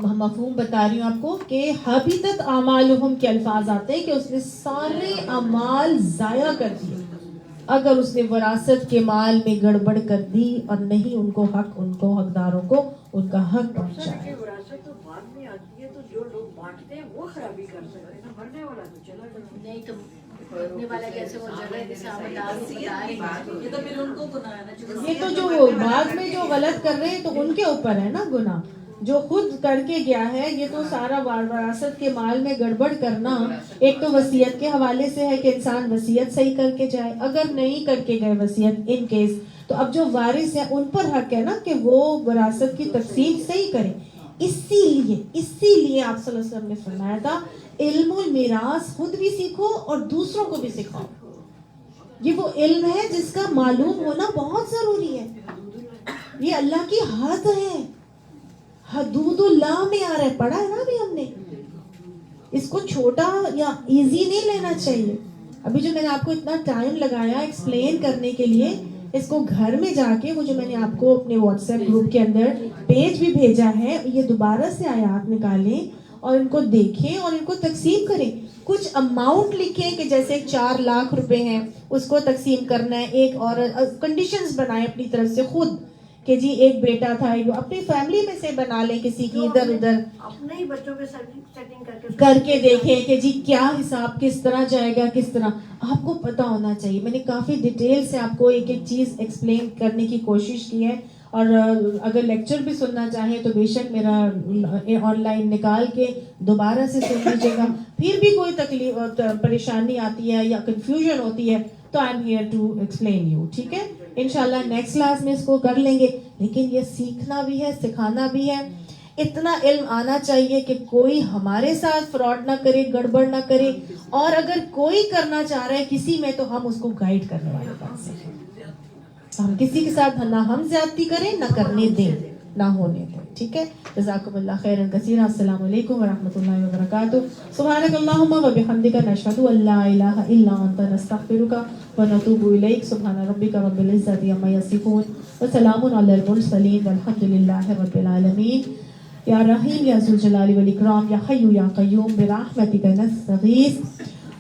مفہوم بتا رہی ہوں آپ کو, کہ حبیطت اعمالہم کے الفاظ آتے ہیں کہ اس نے سارے اعمال ضائع کر دیے اگر اس نے وراثت کے مال میں گڑبڑ کر دی اور نہیں ان کو حقداروں کو ان کا حق پہنچایا. وراثت تو بعد میں آتی ہے, تو جو لوگ بانٹتے ہیں وہ خرابی کر سکتے ہیں, مرنے والا تو چلا گیا. نہیں تو مرنے والا کیسے وہ جگہ کے سامنے یہ تو پھر ان کو گناہ ہے نا, یہ تو جو بعد میں جو غلط کر رہے ہیں تو ان کے اوپر ہے نا گناہ. جو خود کر کے گیا ہے, یہ تو سارا وراثت کے مال میں گڑبڑ کرنا ایک تو وصیت کے حوالے سے ہے کہ انسان وصیت صحیح کر کے جائے. اگر نہیں کر کے گئے وصیت ان کیس, تو اب جو وارث ہے ان پر حق ہے نا کہ وہ وراثت کی تقسیم صحیح کریں. اسی لیے آپ صلی اللہ علیہ وسلم نے فرمایا تھا علم المیراث خود بھی سیکھو اور دوسروں کو بھی سکھاؤ. یہ وہ علم ہے جس کا معلوم ہونا بہت ضروری ہے. یہ اللہ کی حد ہے, حدود اللہ میں آ رہا ہے, پڑھا ہے نا ابھی ہم نے. اس کو چھوٹا یا ایزی نہیں لینا چاہیے. ابھی جو میں نے آپ کو اتنا ٹائم لگایا ایکسپلین کرنے کے لیے, اس کو گھر میں جا کے وہ جو میں نے آپ کو اپنے واٹس ایپ گروپ کے اندر پیج بھی بھیجا ہے, یہ دوبارہ سے آیات نکالیں اور ان کو دیکھیں اور ان کو تقسیم کریں. کچھ اماؤنٹ لکھیں کہ جیسے 4 لاکھ روپے ہیں, اس کو تقسیم کرنا ہے. ایک اور کنڈیشنز بنائیں اپنی طرف سے خود کہ جی ایک بیٹا تھا, اپنی فیملی میں سے بنا لیں, کسی کی ادھر ادھر اپنے ہی بچوں کے سیٹنگ کر کے دیکھیں کہ جی کیا حساب کس طرح جائے گا, کس طرح آپ کو پتا ہونا چاہیے. میں نے کافی ڈیٹیل سے آپ کو ایک ایک چیز ایکسپلین کرنے کی کوشش کی ہے, اور اگر لیکچر بھی سننا چاہیں تو بے شک میرا آن لائن نکال کے دوبارہ سے سن لیجیے گا. پھر بھی کوئی تکلیف پریشانی آتی ہے یا کنفیوژن ہوتی ہے تو I am here to explain you. ٹھیک ہے, انشاءاللہ نیکسٹ کلاس میں اس کو کر لیں گے. لیکن یہ سیکھنا بھی ہے, سکھانا بھی ہے. اتنا علم آنا چاہیے کہ کوئی ہمارے ساتھ فراڈ نہ کرے, گڑبڑ نہ کرے, اور اگر کوئی کرنا چاہ رہا ہے کسی میں تو ہم اس کو گائیڈ کرنے والے بن سکیں. ہم کسی کے ساتھ نہ ہم زیادتی کریں نہ کرنے دیں. نہ ہونے دیں. ٹھیک ہے. جزاکم اللہ خیرا کثیرا. السلام علیکم ورحمۃ اللہ وبرکاتہ. سبحانک اللہم وبحمدک نشہد ان لا الہ الا انت نستغفرک ونتوب الیک. سبحان ربک رب العزۃ عما یصفون وسلام علی المرسلین والحمد للہ رب العالمین. یا رحیم یا ذو الجلال والاکرام یا حی یا قیوم برحمتک نستغیث.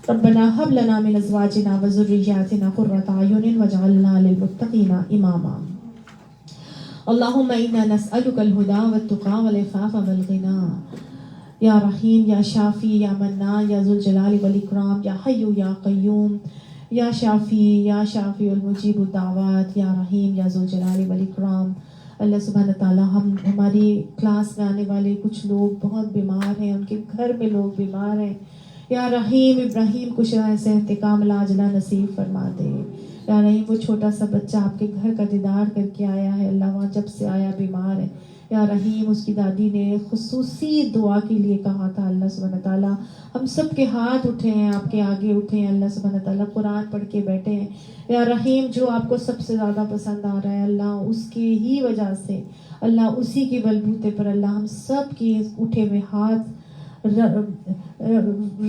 ربنا هب لنا من ازواجنا وذرياتنا قرة اعین واجعلنا للمتقین اماما. اللهم انا نسألك الهدى والتقى والعفاف والغنى. یا رحیم یا شافی یا منان یا ذو الجلال والاکرام یا حی یا قیوم یا شافی المجیب الدعوات. یا رحیم یا ذو الجلال والاکرام. اللہ سبحانہ تعالیٰ ہماری کلاس میں آنے والے کچھ لوگ بہت بیمار ہیں، ان کے گھر میں لوگ بیمار ہیں. یا رحیم ابراہیم کو شفا صحت کاملہ عاجلہ نصیب فرما دے. یا رحیم وہ چھوٹا سا بچہ آپ کے گھر کا دیدار کر کے آیا ہے، اللہ وہاں جب سے آیا بیمار ہے. یا رحیم اس کی دادی نے خصوصی دعا کے لیے کہا تھا. اللہ سبحانہ تعالیٰ ہم سب کے ہاتھ اٹھے ہیں، آپ کے آگے اٹھے ہیں. اللہ سبحانہ تعالیٰ قرآن پڑھ کے بیٹھے ہیں. یا رحیم جو آپ کو سب سے زیادہ پسند آ رہا ہے اللہ اس کی ہی وجہ سے، اللہ اسی کے بلبوتے پر اللہ ہم سب کی اٹھے ہوئے ہاتھ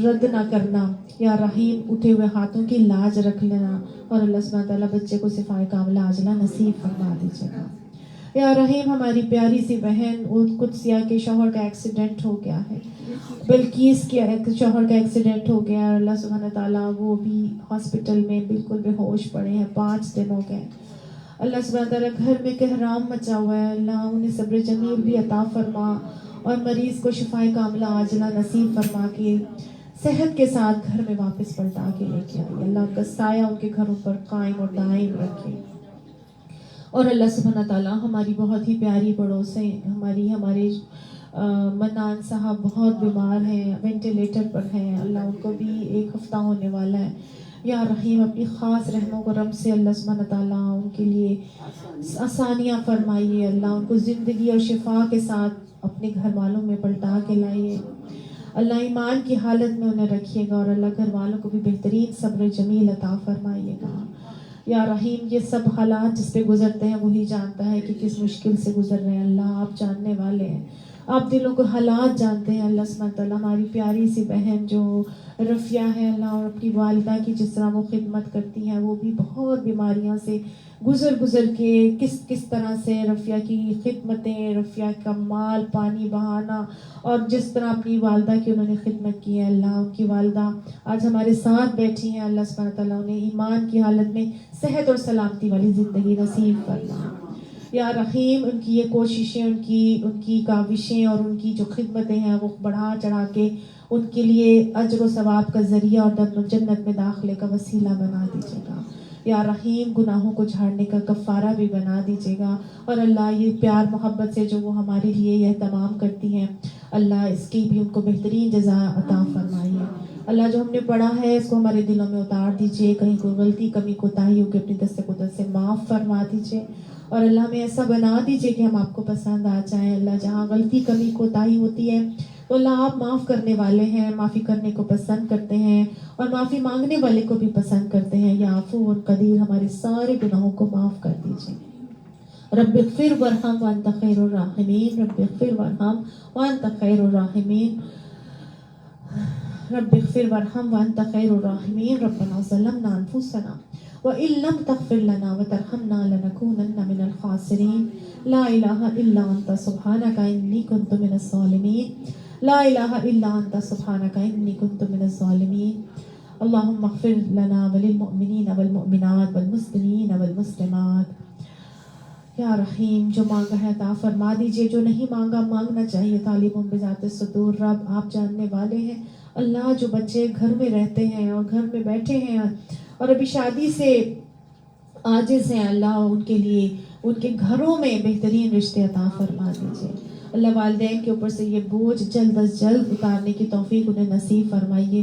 رد نہ کرنا. یا رحیم اٹھے ہوئے ہاتھوں کی لاج رکھ لینا اور اللہ سبحانہ تعالیٰ بچے کو شفائے کاملہ عاجلہ نصیب فرما دیجیے گا. یا رحیم ہماری پیاری سی بہن قدسیہ کے شوہر کا ایکسیڈنٹ ہو گیا ہے، بلقیس کے شوہر کا ایکسیڈنٹ ہو گیا اور اللہ سبحانہ تعالیٰ وہ بھی ہاسپٹل میں بالکل بے ہوش پڑے ہیں، 5 دن ہو گئے. اللہ سبحانہ تعالیٰ گھر میں کہرام مچا ہوا ہے، اللہ انہیں صبر جمیل بھی عطا فرما اور مریض کو شفائے کاملہ عاجلہ نصیب فرما کے صحت کے ساتھ گھر میں واپس پلٹا کے لے کے آئی. اللہ کا سایہ ان کے گھروں پر قائم اور دائم رکھے. اور اللہ سبحانہ تعالیٰ ہماری بہت ہی پیاری پڑوسیں ہمارے منان صاحب بہت بیمار ہیں، وینٹیلیٹر پر ہیں، اللہ ان کو بھی 1 ہفتہ ہونے والا ہے. یا رحیم اپنی خاص رحم و کرم سے اللہ سبحانہ تعالیٰ ان کے لیے آسانیاں فرمائیے. اللہ ان کو زندگی اور شفا کے ساتھ اپنے گھر والوں میں پلٹا کے لائیے. اللہ ایمان کی حالت میں انہیں رکھیے گا اور اللہ گھر والوں کو بھی بہترین صبر جمیل عطا فرمائیے گا. یا رحیم یہ سب حالات جس پہ گزرتے ہیں وہی جانتا ہے کہ کس مشکل سے گزر رہے ہیں. اللہ آپ جاننے والے ہیں، آپ دلوں کو حالات جانتے ہیں. اللہ سبحانہ تعالیٰ ہماری پیاری سی بہن جو رفیہ ہے اللہ اور اپنی والدہ کی جس طرح وہ خدمت کرتی ہیں، وہ بھی بہت بیماریاں سے گزر کے کس طرح سے رفیہ کی خدمتیں، رفیہ کا مال پانی بہانا اور جس طرح اپنی والدہ کی انہوں نے خدمت کی ہے. اللہ ان کی والدہ آج ہمارے ساتھ بیٹھی ہیں. اللہ سبحانہ تعالیٰ انہیں ایمان کی حالت میں صحت اور سلامتی والی زندگی نصیب کرنا. یا رحیم ان کی یہ کوششیں، ان کی کاوشیں اور ان کی جو خدمتیں ہیں وہ بڑھا چڑھا کے ان کے لیے اجر و ثواب کا ذریعہ اور جنت میں داخلے کا وسیلہ بنا دیجیے گا. یا رحیم گناہوں کو جھاڑنے کا کفارہ بھی بنا دیجیے گا. اور اللہ یہ پیار محبت سے جو وہ ہمارے لیے یہ اہتمام کرتی ہیں، اللہ اس کی بھی ان کو بہترین جزا عطا فرمائیے. اللہ جو ہم نے پڑھا ہے اس کو ہمارے دلوں میں اتار دیجیے. کہیں کوئی غلطی کمی کوتاہی ہو کے اپنی دست قدرت سے معاف فرما دیجیے. اور اللہ ہمیں ایسا بنا دیجیے کہ ہم آپ کو پسند آ جائیں. اللہ جہاں غلطی کمی کوتاہی ہوتی ہے تو اللہ آپ معاف کرنے والے ہیں، معافی کرنے کو پسند کرتے ہیں اور معافی مانگنے والے کو بھی پسند کرتے ہیں. یا عفو قدیر ہمارے سارے گناہوں کو معاف کر دیجیے. رب اغفر وارحم وانت خیر الراحمین. رب اغفر وارحم وانت خیر الراحمین. رب اغفر وارحم وانت خیر الراحمین. ربنا ظلمنا انفسنا وَإِن لَّمْ تَغْفِرْ لَنَا وَتَرْحَمْنَا لَنَكُونَنَّ مِنَ الْخَاسِرِينَ. لا الہ الا انت سبحانک انی کنت من الظالمین. لا الہ الا انت سبحانک انی کنت من الظالمین. اللہم اغفر لنا وللمؤمنین والمؤمنات والمسلمین والمسلمات. یا رحیم جو مانگا ہے عطا فرما دیجیے، جو نہیں مانگا مانگنا چاہیے. طالبوں بذات الصدور رب آپ جاننے والے ہیں. اللہ جو بچے گھر میں رہتے ہیں اور گھر میں بیٹھے ہیں اور ابھی شادی سے عاجز ہیں، اللہ ان کے لیے ان کے گھروں میں بہترین رشتے عطا فرما دیجیے. اللہ والدین کے اوپر سے یہ بوجھ جلد از جلد اتارنے کی توفیق انہیں نصیب فرمائیے.